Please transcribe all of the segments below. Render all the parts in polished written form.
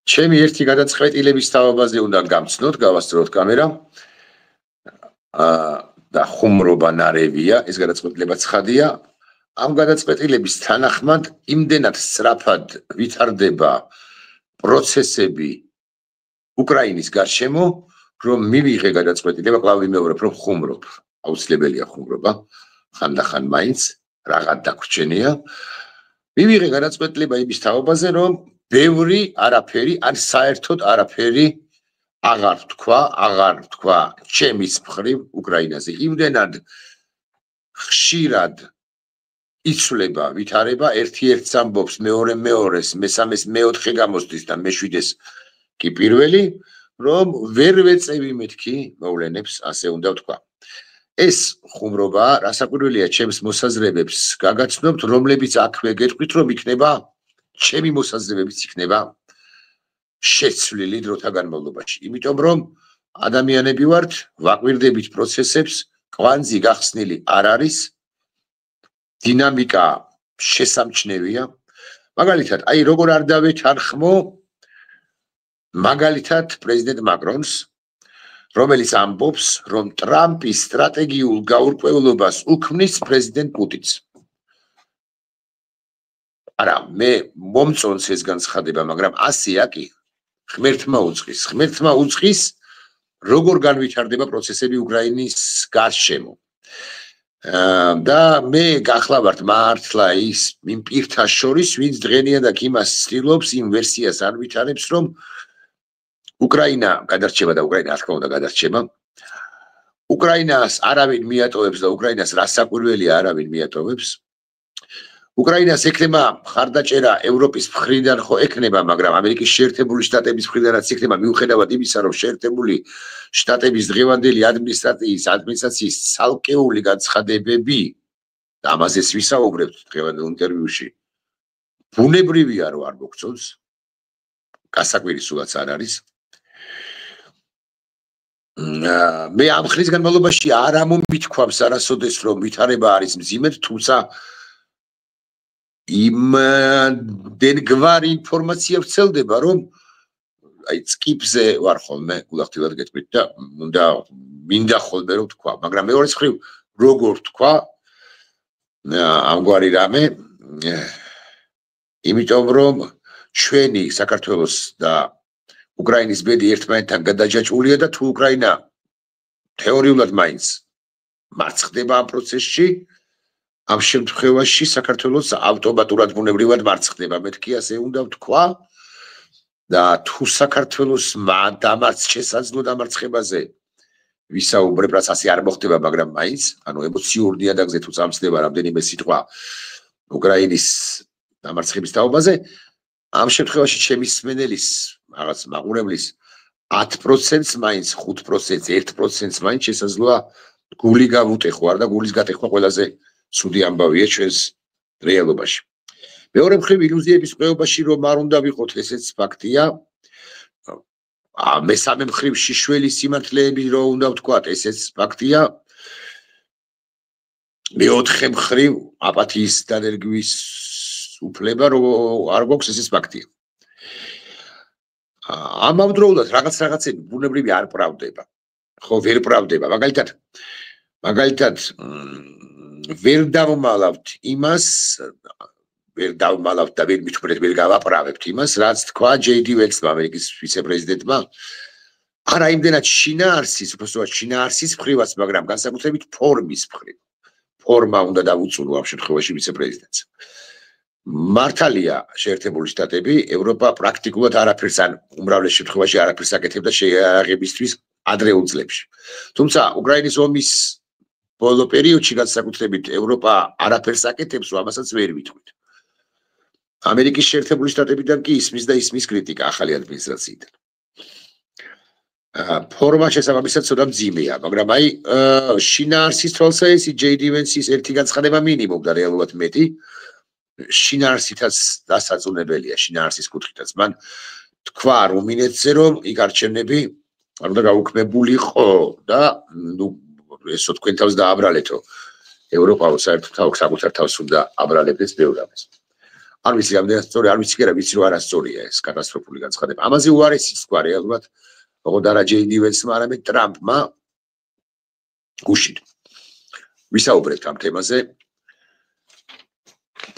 ჩემი ერთი გადაწყვეტილების თავობაზე უნდა გამცნოთ, გავასწროთ კამერა. და ხუმრობა ნარევია, ეს გადაწყვეტილება ცხადია. ამ გადაწყვეტილების თანახმად იმდენად სწრაფად ვითარდება პროცესები უკრაინის გარშემო, რომ მივიღე გადაწყვეტილება, კვლავ ვიმეორებ, რომ ხუმრობ. აუცილებელია ხუმრობა, ხანდახან მაინც რაღაც დაგვრჩენია. მივიღე გადაწყვეტილება იმის თაობაზე, რომ ბევრი არაფერი, ან საერთოდ არაფერი აღარ თქვა ჩემის მხრივ უკრაინაზე. იმდენად ხშირად იცვლება ვითარება, ერთი-ერთს ამბობს, მეორე მეორეს, მესამეს მეოთხე გამოსდის და მეშვიდეს კი პირველი, რომ ვერ ვეწევი მეთქი მოვლენებს, ასე უნდა ვთქვა. ეს ხუმრობა, რასაკვირველია, ჩემს მოსაზრებებს გაგაცნობთ, რომლებიც აქვე გეტყვით, რომ იქნება ჩემი მოსაზრებებიც იქნება შეცვლილი დროთა განმავლობაში. იმიტომ რომ ადამიანები ვართ, ვაკვირდებით პროცესებს, კვანძი გახსნილი არ არის, დინამიკა შესამჩნევია. მაგალითად, როგორ არ დავეთანხმო, მაგალითად, პრეზიდენტ მაკრონს, რომელიც ამბობს, რომ ტრამპის სტრატეგიულ გაურკვევლობას უქმნის პრეზიდენტ პუტინს. არა, მე მომწონს ეს განცხადება, მაგრამ ასეა კი. ღმერთმა უწყის, როგორ განვითარდება პროცესები უკრაინის გარშემო. და მე გახლავართ მართლა ის იმ პირთა შორის, ვინც დღენიადაკ იმას ცდილობს, იმ ვერსიას არ ვითარებს, რომ უკრაინა გადარჩება და უკრაინა, რა თქმა უნდა, გადარჩება. უკრაინას არავინ მიატოვებს და უკრაინას რასაკვირველია არავინ მიატოვებს. უკრაინას ექნება მხარდაჭერა ევროპის მხრიდან ხო ექნება, მაგრამ ამერიკის შეერთებული შტატების მხრიდანაც ექნება, მიუხედავად იმისა, რომ შეერთებული შტატების დღევანდელი ადმინისტრაციის ცალკეული განცხადებები, და ამაზეც ვისაუბრებთ დღევანდელ ინტერვიუში, ბუნებრივია, რომ არ მოგწონს, გასაკვირი სულაც არ არის. მე ამ ხნის განმავლობაში არ ამომითქვამს არასოდეს, რომ ვითარება არის მძიმედ, თუმცა იმდენგვარი ინფორმაცია ვრცელდება, რომ წკიფზე ვარ ხოლმე, გულახდილად გეტყვით და მინდა ხოლმე რომ თქვა, მაგრამ მეორეს მხრივ როგორ თქვა ამგვარი რამე, იმიტომ რომ ჩვენი საქართველოს და უკრაინის ბედი ერთმანეთთან გადაჯაჭვულია და თუ უკრაინა თეორიულად მაინც მარცხდება ამ პროცესში, ამ შემთხვევაში საქართველოს ავტომატურად ბუნებრივად მარცხდება, მეთქი ასე უნდა ვთქვა და თუ საქართველოს დამარცხ შესაძლო დამარცხებაზე ვისაუბრებ, რაც ასე არ მოხდება, მაგრამ მაინც, ანუ ემოციურ ნიადაგზე თუ წამსდება რამდენიმე სიტყვა უკრაინის დამარცხების თაობაზე, ამ შემთხვევაში ჩემი სმენელის რაღაც მაყურებლის 10%-ს მაინც 5%-ს 1%-ს მაინც შესაძლოა გული გავუტეხო, არ და გულის გატეხვა ყველაზე ცუდი ამბავია ჩვენს რეალობაში. მეორე მხრივ ილუზიების ყრეობაში რომ არ უნდა ვიყოთ, ესეც ფაქტია. მესამე მხრივ შიშველი სიმართლეები რომ უნდა ვთქვათ, ესეც ფაქტია. მეოთხე მხრივ აპათიის დანერგვის უფლება რომ არ გვაქვს, ესეც ფაქტია. ამავდროულად რაღაცები ბუნებრივი არ პრავდება. ხო, ვერ პრავდება. მაგალითად ვერ დავმალავთ იმას, ვერ დავმალავთ და ვერ მithვრეთ, ვერ გავაправებთ იმას, რაც თქვა JD Vance-მა, ამერიკის ვიცე-პრეზიდენტმა. არა იმდენად შინაარსის, უბრალოდ შინაარსის მხრივაც, მაგრამ განსაკუთრებით ფორმის მხრივ. ფორმა უნდა დავუწუნო ამ შემთხვევაში ვიცე-პრეზიდენტს. მართალია, შეერთებული შტატები, ევროპა პრაქტიკულად არაფერს ან უმრავლეს შემთხვევაში არაფერს აკეთებდა შეიარაღებისთვის ადრეულ წლებში. თუმცა უკრაინის ომის ბოლო პერიოდში განსაკუთრებით ევროპა არაფერს აკეთებს, ამასაც ვერ ვითვლით. ამერიკის შეერთებული შტატებიდან კი ისმის და ისმის კრიტიკა ახალი ადმინისტრაციიდან. ფორმა შესაბამისად ცოტა მძიმეა, მაგრამ შინაარსის თვალსაჩინო JD Vance-ის ერთი განცხადება მინიმუმ და რეალურად მეტი შინაარსითაც დასაწუნებელია, შინაარსის კუთხითაც. მან თქვა რუმინეთზე, რომ იქ არჩევნები არ უნდა გაუქმებულიყო და ესო თქვენ თავს დააბრალეთო. ევროპა საერთოდ საკუთარ თავს უნდა აბრალებდეს ბევრ რამეს. არ ვიცი რამდენად სწორი, არ ვიცი კი რა ვიცი რომ არასწორია ეს კატასტროფული განცხადება. ამაზე უარესიც თქვა რეალურად ოღონდ არა ჯეი დი ვენსმა, არამედ ტრამპმა გუშინ. ვისაუბრებთ ამ თემაზე.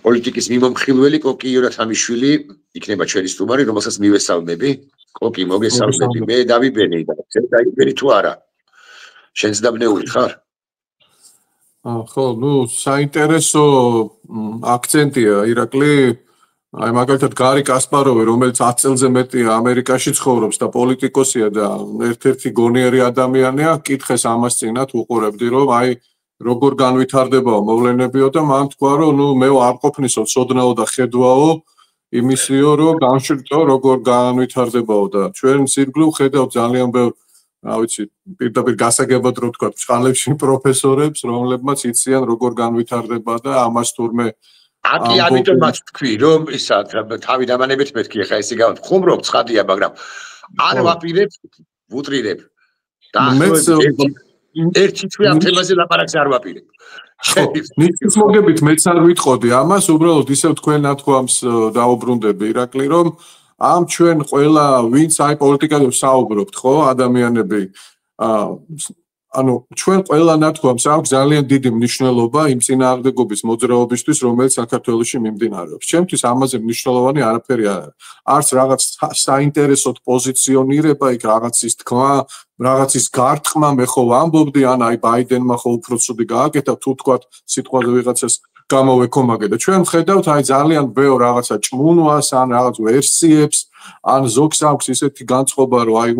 პოლიტიკის მიმომხილველი კოკი იონათამიშვილი იქნება ჩვენი სტუმარი, რომელსაც მივესალმები. კოკი, მოგესალმები. მე დავით ბენი და დავით ბენი თუ არა? შენს დაბნეული ხარ? ხო, საინტერესო აქცენტია ირაკლი. აი მაგალითად გარი კასპაროვი, რომელიც 10 წელზე მეტია ამერიკაში ცხოვრობს და პოლიტიკოსია და ერთ-ერთი გონიერი ადამიანია, კითხეს ამას წინათ უყურებდი, რომ აი როგორ განვითარდებაო მოვლენებიო და მან თქვა, რომ მე არ ყოფნისო ცოდნაო და ხედვაო იმისიო, რომ განშრიტო როგორ განვითარდებაო და ჩვენ სირგლივ ხედავთ ძალიან ბევრ რა ვიცი, პირდაპირ გასაგებად რო ვთქვა, წყალებში პროფესორებს, რომლებმაც იციან როგორ განვითარდება და ამას თურმე აკი ამიტომაც თქვი, რომ ისა თავი დამანებით მეთქი, ხა ესე გავთ, ხუმრობ ცხადია, მაგრამ არ ვაპირებ, ვუტრირებ. და ერთი თვე ამ თემაზე ლაპარაკს არ ვაპირებ. ნიცის მოგებით მეც არ ვიტყოდი ამას, უბრალოდ ისევ თქვენ ნათქვამს დაუბრუნდები ირაკლი, რომ ამ ჩვენ ყველა ვინც აი პოლიტიკაზე საუბრობთ, ხო, ადამიანები, ანუ ჩვენ ყველა ნათქვამს აქვს ძალიან დიდი მნიშვნელობა იმ წინააღმდეგობის მოძრაობისთვის, რომელიც საქართველოში მიმდინარეობს. ჩემთვის ამაზე მნიშვნელოვანი არაფერი არ არის. არც რაღაც საინტერესოდ პოზიციონირება, იქ რაღაცის თქმა, რაღაცის გარტყმა, მე ხო ვამბობდი, ან აი ბაიდენმა ხო უფრო ცუდი გააკეთა, თუ თქვათ სიტყვაზე ვიღაცას გამოვეკომაგე და ჩვენ ხედავთ აი ძალიან ბევრ რაღაცა ჭმუნვას, ან რაღაც ვერსიებს, ან ზოგს აქვს ისეთი განწყობა, რომ აი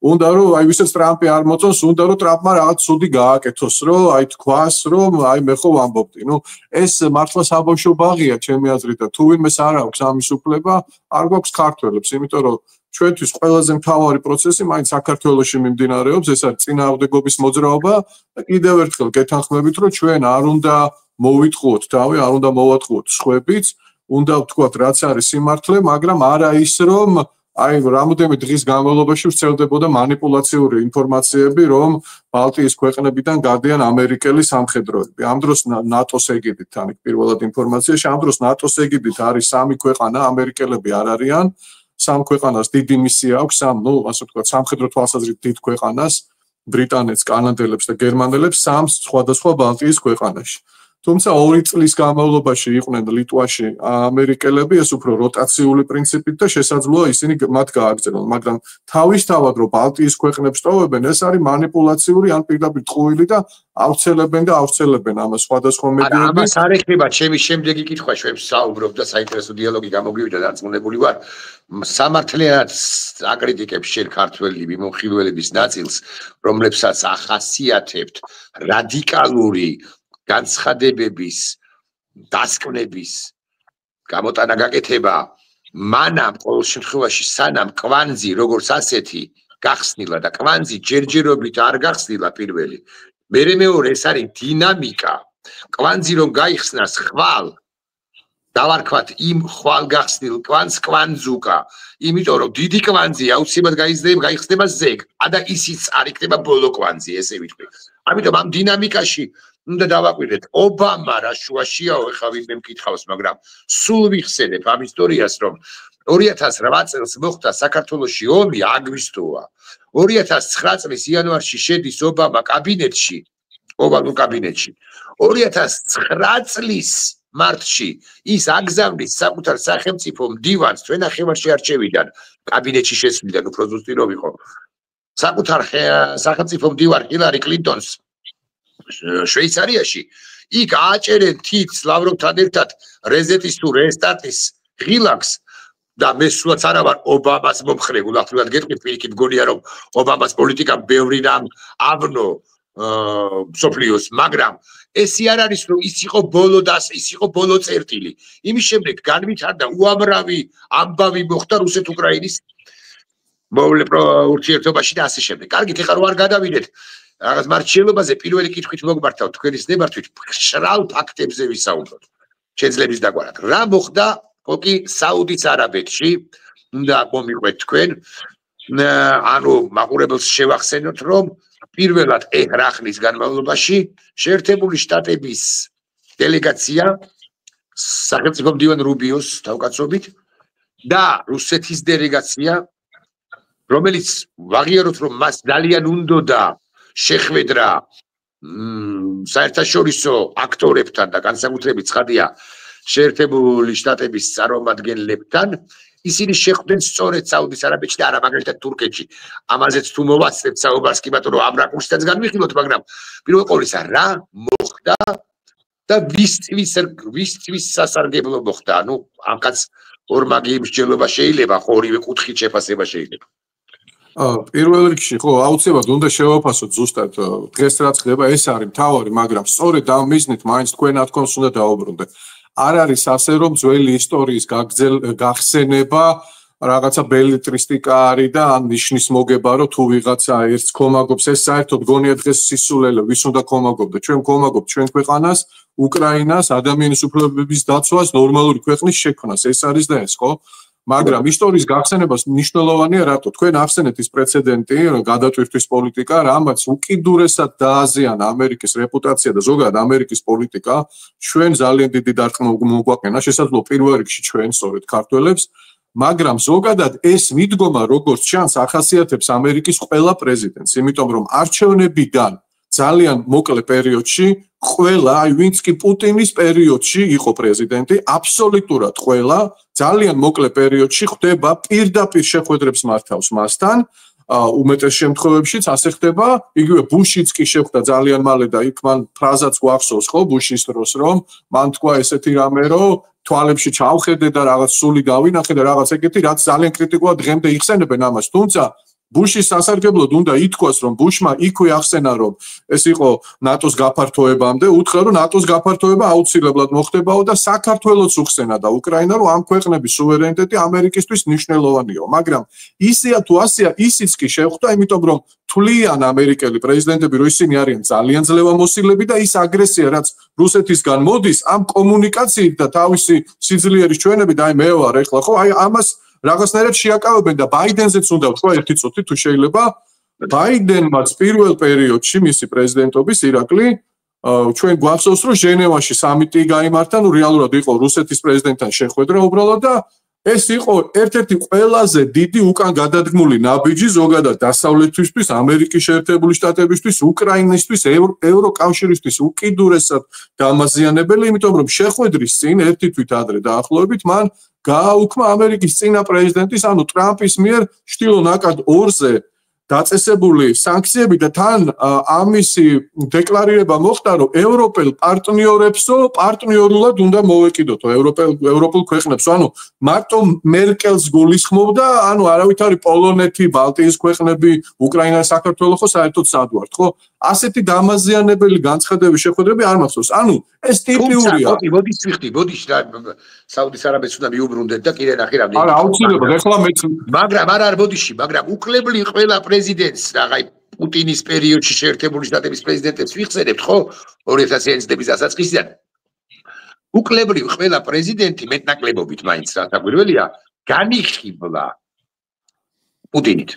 უნდა რომ აი ვისაც ტრამპი არ მოწონს, უნდა რომ ტრამპმა რაღაც ცუდი გააკეთოს, რომ აი თქვას, რომ აი მე ხო ვამბობდი. ეს მართლა საბავშვო ბაღია ჩემი აზრით და თუ ვინმეს არ აქვს ამის უფლება, არ გვაქვს ქართველებს, იმიტომ რომ ჩვენთვის ყველაზე მთავარი პროცესი მაინც საქართველოში მიმდინარეობს, ეს არის წინააღმდეგობის მოძრაობა და კიდევ ერთხელ გეთანხმებით, რომ ჩვენ არ უნდა მოვიტყუოთ თავი, არ უნდა მოვატყუოთ სხვებიც, უნდა ვთქვათ რაც არის სიმართლე, მაგრამ არა ის რომ აი რამოდენიმე დღის განმავლობაში ვრცელდებოდა манипуляციური ინფორმაციები, რომ ბალტიის ქვეყნებიდან გადიან ამერიკელი სამხედროები. ამ დროს ნატოს ეგიდით, ან პირველად ინფორმაციაში, ამ დროს ნატოს ეგიდით არის 3 ქვეყანა, ამერიკელები არ არიან, 3 ქვეყანას დიდი მისია აქვს, ასე ვთქვათ, სამხედრო თვალსაზრისით დიდ ქვეყანას, ბრიტანეთს, კანადელებს და გერმანელებს 3 სხვადასხვა ბალტიის ქვეყანაში. თუმცა 2 წლის განმავლობაში იყვნენ ლიტვაში ამერიკელები, ეს უფრო როტაციული პრინციპით და შესაძლოა ისინი მათ გააგრძელონ, მაგრამ თავისთავად რომ ბალტიის ქვეყნებს ტოვებენ, ეს არის манипуляციური ან პირდაპირ ტყუილი და ავრცელებენ ამას სხვადასხვა მედიები. ამას არ ეხება ჩემი შემდეგი კითხვა, ჩვენ საუბრობ და საინტერესო დიალოგი გამოგვივიდა და დარწმუნებული ვარ. სამართლიანად აკრიტიკებს შენ ქართველი მიმოხილველების ნაწილს, რომლებსაც ახასიათებთ რადიკალური განცხადებების, დასკვნების გამოტანა გაკეთება, მანამ ყოველ შემთხვევაში სანამ კვანძი როგორც ასეთი გახსნილა და კვანძი ჯერჯერობით არ გახსნილა პირველი. მეორე ეს არის დინამიკა. კვანძი რომ გაიხსნას ხვალ, დავარქვათ იმ ხვალ გახსნილ კვანძს კვანძუკა, იმიტომ რომ დიდი კვანძი აუცილებლად გაიხსნება ზეგ, და ისიც არ იქნება ბოლო კვანძი, ესე ვიტყვი. ამიტომ ამ დინამიკაში უნდა დავაკვირდეთ, ობამა რა შუაშიაო, ეხლა ვინმე მკითხავს, მაგრამ სულ ვიხსენებ ამ ისტორიას, რომ 2008 წელს მოხდა საქართველოში ომი, აგვისტოა. 2009 წლის იანვარში შედის ობამა კაბინეტში, ობამურ კაბინეტში. 2009 წლის მარტში ის აგზავნის საკუთარ სახელმწიფო მდივანს თქვენ ნახევარში არჩევიდან, კაბინეტში შესვლიდან, უფრო ზუსტი რომ ვიყო. საკუთარ სახელმწიფო მდივარ ჰილარი კლინტონს შვეიცარიაში, იქ ააჭერენ თითს ლავროვთან ერთად რეზეტის თუ რესტარტის ღილაკს და მე სულაც არა ვარ ობამას მომხრე, გულახდილად გეტყვით, პირიქით მგონია რომ ობამას პოლიტიკა ბევრი რამ ავნო მსოფლიოს, მაგრამ ესი არ არის რომ ის იყო ბოლო და ის იყო ბოლო წერტილი. იმის შემდეგ განვითარდა უამრავი ამბავი მოხდა რუსეთ-უკრაინის ურთიერთობაში და ასე შემდეგ. კარგით, ეხლა რო არ გადავიდეთ რაღაც მარჩიელობაზე, პირველი კითხვით მოგმართავ თქვენის ნებართვით შრალ ფაქტებზე ვისაუბროთ. შეძლებს დაგვარად. რა მოხდა კოკი საუდის არაბეთში? უნდა მომიყვეთ თქვენ. ანუ მაყურებელს შევახსენოთ, რომ პირველად რა ხნის განმავლობაში შეერთებული შტატების დელეგაცია სახელმწიფო მდივან რუბიოს თავკაცობით და რუსეთის დელეგაცია, რომელიც ვაღიაროთ, რომ მას ძალიან უნდოდა შეხვედრა საერთაშორისო აქტორებთან და განსაკუთრებით ცხადია შეერთებული შტატების წარმომადგენლებთან, ისინი შეხვდნენ სწორედ საუდის არაბეთში და არა მაგალითად თურქეთში. ამაზეც თუ მოვაცდებთ საუბარს, კი ბატონო, ამ რაკურსითაც განვიხილოთ, მაგრამ პირველ ყოვლისა რა მოხდა და ვისთვის სასარგებლო მოხდა. ანუ ამ კაც ორმაგი მსჯელობა შეიძლება, ხო, ორივე კუთხით შეფასება შეიძლება. პირველ რიგში, ხო, აუცილებლად უნდა შევაფასოთ ზუსტად დღეს რა ხდება, ეს არის მთავარი, მაგრამ სწორედ ამ მიზნით მაინც თქვენ ათქონს უნდა დაუბრუნდეთ. არ არის ასე, რომ ძველი ისტორიის გახსენება რაღაცა ბელეტრისტიკა არის და ან ნიშნის მოგება, რომ თუ ვიღაცა ერთს ქომაგობს, ეს საერთოდ გონია დღეს სისულელე, ვის უნდა ქომაგობდა? ჩვენ ქომაგობთ ჩვენ ქვეყანას, უკრაინას, ადამიანის უფლებების დაცვას, ნორმალური ქვეყნის შექმნას. ეს არის და ეს, ხო? მაგრამ ისტორიის გახსენებას მნიშვნელოვანია რატო? თქვენ ახსენეთ ის პრეცედენტი, გადატვირთვის პოლიტიკა, რამაც უკიდურესად დააზიანა ამერიკის რეპუტაცია და ზოგადად ამერიკის პოლიტიკა, ჩვენ ძალიან დიდი დარტყმა მოგვაყენა, შესაძლოა პირველ რიგში ჩვენ სწორედ ქართველებს, მაგრამ ზოგადად ეს მიდგომა როგორც ჩანს ახასიათებს ამერიკის ყველა პრეზიდენტს, იმიტომ რომ არჩევნებიდან ძალიან მოკლე პერიოდში ყველა, ვინც კი პუტინის პერიოდში იყო პრეზიდენტი, აბსოლუტურად ყველა ძალიან მოკლე პერიოდში ხდება პირდაპირ შეხვედრებს მართავს მასთან, უმეტეს შემთხვევებშიც ასე ხდება, იგივე ბუშიც კი შეხვდა ძალიან მალე და იქ მან ფრაზაც გვახსოვს, ხო, ბუშის დროს, რომ მან თქვა ესეთი რამე, რომ თვალებში ჩავხედე და რაღაც სული გავინახე და რაღაც ეგეთი, რაც ძალიან კრიტიკულად დღემდე იხსენებენ ამას, თუმცა ბუშის სასარგებლოდ უნდა ითქვას, რომ ბუშმა იქვე ახსენა, რომ ეს იყო ნატოს გაფართოებამდე, უთხრა, რომ ნატოს გაფართოება აუცილებლად მოხდებაო და საქართველოს უხსენა და უკრაინა, რომ ამ ქვეყნების სუვერენიტეტი ამერიკისთვის მნიშვნელოვანია. მაგრამ ისეა თუ ასეა, ისიც კი შეხვდა, იმიტომ რომ თვლიან ამერიკელი პრეზიდენტები, რომ ისინი არიან ძალიან ძლევამოსილები და ის აგრესია, რაც რუსეთისგან მოდის, ამ კომუნიკაციით და თავისი სიძლიერის ჩვენებით, აი მე ვარ ეხლა, ხო, აი ამას რაღაცნაირად შეაკავებენ და ბაიდენზეც უნდა ვთქვა ერთი წუთი თუ შეიძლება ბაიდენმაც პირველ პერიოდში მისი პრეზიდენტობის ირაკლი ჩვენ გვახსოვს რომ ჟენევაში სამიტი გაიმართა, ნუ რეალურად იყო რუსეთის პრეზიდენტთან შეხვედრა უბრალოდ და ეს იყო ერთ-ერთი ყველაზე დიდი უკან გადადგმული ნაბიჯი ზოგადად დასავლეთისთვის, ამერიკის შეერთებული შტატებისთვის, უკრაინისთვის, ევროკავშირისთვის უკიდურესად დამაზიანებელი, იმიტომ რომ შეხვედრის წინ ერთი თვით ადრე დაახლოებით მან გააუქმა ამერიკის წინა პრეზიდენტის, ანუ ტრამპის მიერ შტილო-ნაკად 2-ზე დაწესებული სანქციები და თან ამისი დეკლარირება მოხდა, რომ ევროპელ პარტნიორულად უნდა მოვეკიდოთო ევროპულ ქვეყნებს. ანუ მარტო მერკელს გულისხმობდა, ანუ არავით არის პოლონეთი, ბალტიის ქვეყნები, უკრაინა, საქართველოს ხო საერთოდ სადვართ, ხო? ასეთი დამაზიანებელი განცხადების შეხვედრები არ მახსოვს. ანუ ეს ტიპიურია. მოდის ვიხდი, მოდის რა საუდის არაბეთს უნდა მიუბრუნდეთ და კიდე ნახე რამდენი. არა, აუცილებლად, ეხლა მეც მაგრამ არ ბოდიში, მაგრამ უკლებლი ყველა პრეზიდენტს, რაღაცა პუტინის პერიოდში შეერთებული შტატების პრეზიდენტებს ვიხსენებთ, ხო? 2000 წლების დასაწყისიდან. უკლებლი ყველა პრეზიდენტი მეტნაკლებობით მაინც რა საკვირველია, განიხიბლა პუტინით.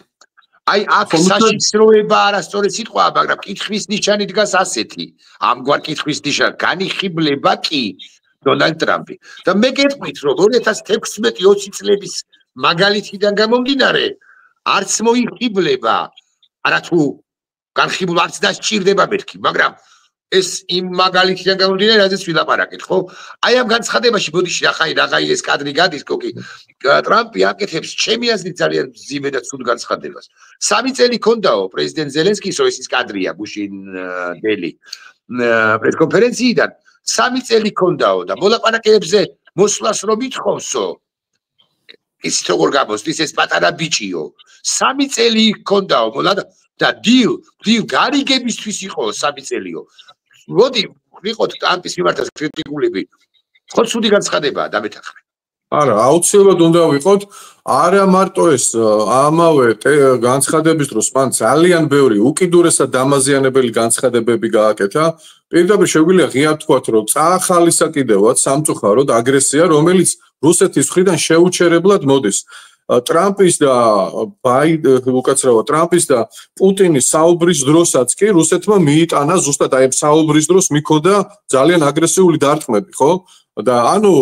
აი აქ საშიშროება არასწორი სიტყვაა, მაგრამ კითხვის ნიშანი დგას ასეთი. ამგვარ კითხვის ნიშანი განიხიბლება კი დონალდ ტრამპი. და მე გეტყვით, რომ 2016-20 წლების მაგალითიდან გამომდინარე, არც მოიხიბლება, არათუ განხიბლა არც დასჭირდება მეთქი, მაგრამ ეს იმ მაგალითიდან გამომდინარე, რაზეც ვილაპარაკეთ, ხო? აი ამ განცხადებაში ბოდიში რაღაცა ეს კადრი გადის, გოგი. ტრამპი აკეთებს ჩემი აზრით ძალიან მძიმე და ცუდ განცხადებას. 3 წელი ქონდაო პრეზიდენტ ზელენსკის, რო ეს კადრია გუშინ დელი პრესკონფერენციიდან 3 წელი ქონდაო და მოლაპარაკებებზე მოსვლას რომ ითხოვსო, ისიც როგორ გამოსდის ეს პატარა ბიჭიო. 3 წელი ქონდაო და დილ გარიგებისთვის იყო 3 წელიო. მოდი ვიყოთ ტრამპის მიმართ კრიტიკულები. ხო ცუდი განცხადებაა დამეთანხმე. არა, აუცილებლად უნდა ვიყოთ, არა მარტო ეს ამავე განცხადების დროს მან ძალიან ბევრი უკიდურესად დამაზიანებელი განცხადებები გააკეთა. პირდაპირ შეგვიძლია ღიად თქვათ, რომ წაახალისა კიდევაც სამწუხაროდ აგრესია, რომელიც რუსეთის მხრიდან შეუჩერებლად მოდის. ტრამპის და უკაცრავად ტრამპის და პუტინის საუბრის დროსაც კი რუსეთმა მიიტანა ზუსტად აი საუბრის დროს მიქონდა ძალიან აგრესიული დარტყმები, ხო? და ანუ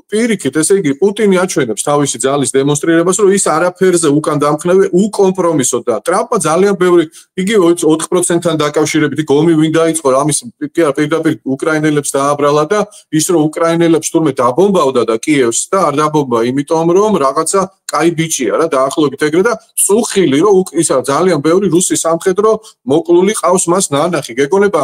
პირიქით, ესე იგი პუტინი აჩვენებს თავისი ძალის დემონსტრირებას, რომ ის არაფერზე უკან დამხნევი უკომპრომისო და ტრამპმა ძალიან ბევრი იგივე 4%-თან დაკავშირებით ომი ვინ დაიწყო, ამის პირდაპირ უკრაინელებს დააბრალა და ის რომ უკრაინელებს თურმე დაბომბავდა და კიევს და არ დაბომბა, იმიტომ რომ რაღაცა კაი ბიჭია რა დაახლოებით ეგრე და წუხილი რომ ისა ძალიან ბევრი რუსი სამხედრო მოკლული ყავს მას ნანახი. გეგონება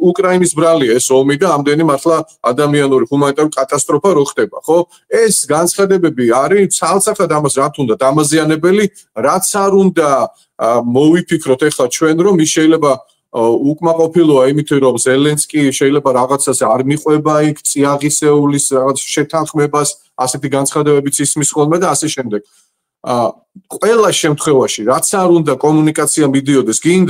უკრაინის ბრალია ეს ომი და ამდენი მართლა ადამიანური ჰუმანიტარული კატასტროფა რო ხდება, ხო? ეს განცხადებები არის ცალსახად ამას რა თუნდა დამაზიანებელი, რაც არ უნდა მოვიფიქროთ ეხლა ჩვენ რომ ის შეიძლება უკმაყოფილოა იმით რომ ზელენსკი შეიძლება რაღაცას არ მიყვება იქ წიაღისეულის რაღაც შეთანხმებას ასეთი განცხადებებიც ისმის ხოლმე და ასე შემდეგ. ყველა შემთხვევაში რაც არ უნდა კომუნიკაცია მიდიოდეს გინდ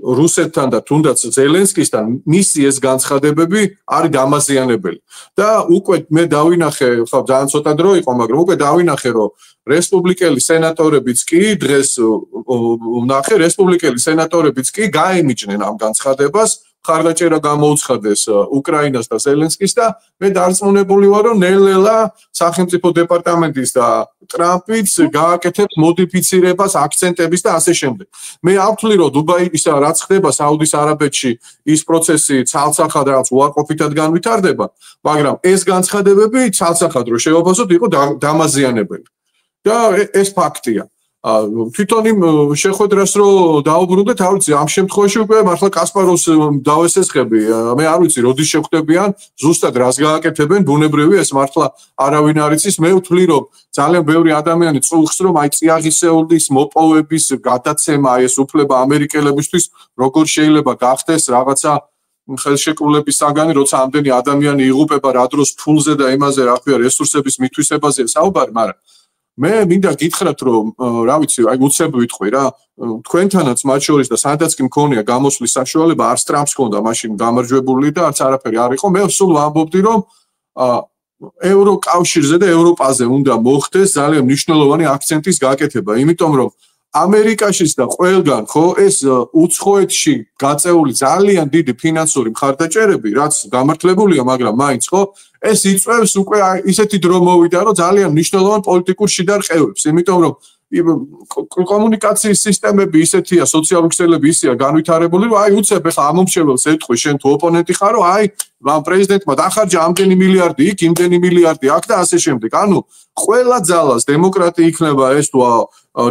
რუსეთთან და თუნდაც ზელენსკისთან მისი ეს განცხადებები არის დამაზიანებელი. და უკვე მე დავინახე, ხო ძალიან ცოტა დრო იყო, მაგრამ უკვე დავინახე რომ რესპუბლიკელი სენატორებიც კი დღეს ვნახე რესპუბლიკელი სენატორებიც კი გაემიჯნენ ამ განცხადებას ხარდაჭერა გამოუცხადეს უკრაინას და ზელენსკის და მე დარწმუნებული ვარ რომ ნელ-ნელა სახელმწიფო დეპარტამენტის და ტრამპიც გააკეთებს მოდიფიცირებას აქცენტების და ასე შემდეგ. მე არ ვთვლი რომ დუბაისა რაც ხდება საუდის არაბეთში ის პროცესი ცალსახად რაღაც უარყოფითად განვითარდება, მაგრამ ეს განცხადებები ცალსახად რო შევაფასოთ იყო დამაზიანებელი. და ეს ფაქტია. თვითონ იმ შეხვედრას რო დაუბრუნდეთ, არ ვიცი, ამ შემთხვევაში უკვე მართლა კასპაროვს დავესესხები. მე არ ვიცი, როდის შეხვდებიან, ზუსტად რას გააკეთებენ, ბუნებრივია ეს მართლა არავინ არ იცის. მე ვთვლი, რომ ძალიან ბევრი ადამიანი წუხს, რომ აი წიაღისეულის მოპოვების გადაცემა, აი ეს უფლება ამერიკელებისთვის როგორ შეიძლება გახდეს რაღაცა ხელშეკრულების საგანი, როცა ამდენი ადამიანი იღუპება რა დროს ფულზე და იმაზე, რა ქვია, რესურსების მითვისებაზე საუბარი, მაგრამ მე მინდა გითხრათ რომ რა ვიცი აი უცებ ვიტყვი რა თქვენთანაც მათ შორის და სადაც კი მქონია გამოსვლის საშუალება არც ტრამპს ჰქონდა მაშინ გამარჯვებული და არც არაფერი არ იყო მე სულ ვამბობდი რომ ევროკავშირზე და ევროპაზე უნდა მოხდეს ძალიან მნიშვნელოვანი აქცენტის გაკეთება იმიტომ რომ ამერიკაშიც და ყველგან ხო ეს უცხოეთში გაწეული ძალიან დიდი ფინანსური მხარდაჭერები რაც გამართლებულია მაგრამ მაინც ხო ეს იწევს უკვე ისეთი დრო მოვიდა რომ ძალიან მნიშვნელოვან პოლიტიკურ შიდარყევებს იმიტომ რომ კომუნიკაციის სისტემები ისეთია სოციალური ქსელები ისეა განვითარებული რომ აი უცებ ახლა ამომრჩეველს ეთქვი შენ თუ ოპონენტი ხარ რომ აი ამ პრეზიდენტმა დახარჯა ამდენი მილიარდი იქ იმდენი მილიარდი აქ და ასე შემდეგ ანუ ყველა ძალას დემოკრატი იქნება ეს თუ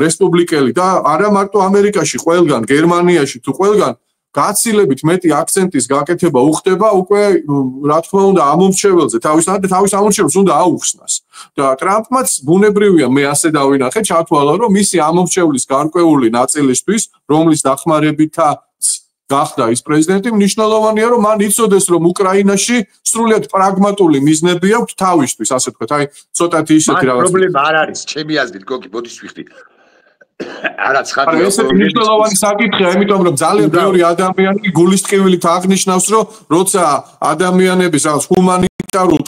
რესპუბლიკელი და არა მარტო ამერიკაში ყველგან გერმანიაში თუ ყველგან გაცილებით მეტი აქცენტის გაკეთება უხდება უკვე რა თქმა უნდა ამომრჩეველზე თავის ამომრჩეველს უნდა აუხსნას და ტრამპმაც ბუნებრივია მე ასე დავინახე ჩათვალა რომ მისი ამომრჩევლის გარკვეული ნაწილისთვის რომლის დახმარებითაც გახდა ის პრეზიდენტი მნიშვნელოვანია რომ მან იცოდეს რომ უკრაინაში სრულიად პრაგმატული მიზნები აქვს თავისთვის ასე ვთქვათ აი ცოტათი ისეთი რაღაც პრობლემა არ არის ჩემი აზრით გოგი ბოდის ვიხდი არა ცხადია ეს მნიშვნელოვანი საკითხია იმიტომ რომ ძალიან ბევრი ადამიანი გულის ტკივილით აღნიშნავს რომ როცა ადამიანების რაღაც ჰუმანიტარულ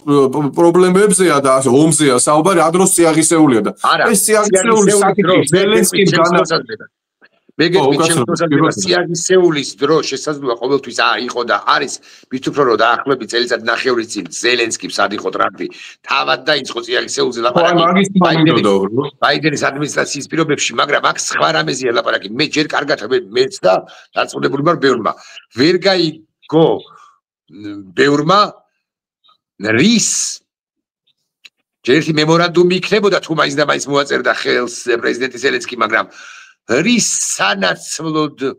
პრობლემებზეა და ომზეა საუბარი ადროს წიაღისეულია და ეს წიაღისეული საკითხი ზელენსკიმ განაცხადა სიაღისეულის დრო შესაძლოა ყოველთვის იყო და არის მით უფრო რომ დაახლოებით წელიწად ნახევრის წინ ზელენსკი სად იყო ტრამპი თავად დაიწყო სიაღისეულზე ლაპარაკი ბაიდენის ადმინისტრაციის პირობებში მაგრამ აქ სხვა რამეზია ლაპარაკი მე ჯერ კარგად მეც და დაწუნებული ვარ ბევრმა ვერ გაიგო ბევრმა რის ჯერ ერთი მემორანდუმი იქნებოდა თუ მაინც და მაინც მოაწერდა ხელს პრეზიდენტი ზელენსკი მაგრამ რის სანაცვლოდ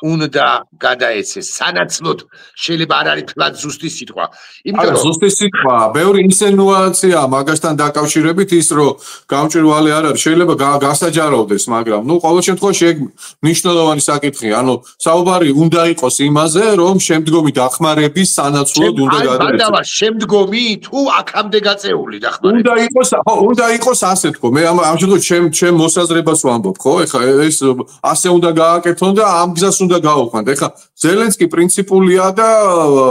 უნდა გადაეცეს სანაცვლოდ შეიძლება არ არის თქვა ზუსტი სიტყვა იმიტომ რომ ზუსტი სიტყვა ბევრი ინსინუაცია მაგასთან დაკავშირებით ის რომ გამჭვირვალე არ არის შეიძლება გასაჯაროვდეს მაგრამ ნუ ყოველ შემთხვევაში ეგ მნიშვნელოვანი საკითხია ანუ საუბარი უნდა იყოს იმაზე რომ შემდგომი დახმარების სანაცვლოდ უნდა გადაეცეს შემდგომი თუ აქამდე გაწეული დახმარება უნდა იყოს ასე თქო მე ამ შემთხვევაში ჩემ მოსაზრებას ვამბობ ხო ეხლა ეს ასე უნდა გააკეთონ და ამ გზას უნდა გაუყვანთ. ეხლა ზელენსკი პრინციპულია და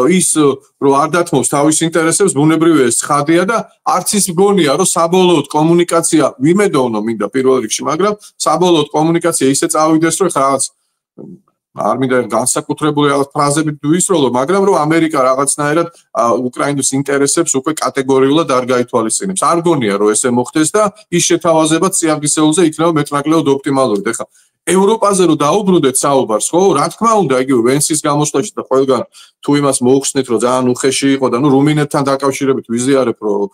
ის რომ არ დათმობს თავის ინტერესებს, ბუნებრივია ეს ცხადია და არც ის მგონია რომ საბოლოოდ კომუნიკაცია ვიმედოვნო მინდა პირველ რიგში, მაგრამ საბოლოოდ კომუნიკაცია ისე წავიდეს რომ ეხლა რაღაც არ მინდა განსაკუთრებული რაღაც ფრაზებით ვისროლო, მაგრამ რომ ამერიკა რაღაცნაირად უკრაინის ინტერესებს უკვე კატეგორიულად არ გაითვალისწინებს. არ გონია რომ ესე მოხდეს და ის შეთავაზება წიაღისეულზე იქნება მეტნაკლებად ოპტიმალური. ეხლა ევროპაზე რომ დაუბრუნდეთ საუბარს, ხო, რა თქმა უნდა, იგივე ვენსის გამოსვლაში და ყველგან თუ იმას მოუხსნით, რომ ძალიან უხეში იყო და რუმინეთთან დაკავშირებით ვიზიარებ, რომ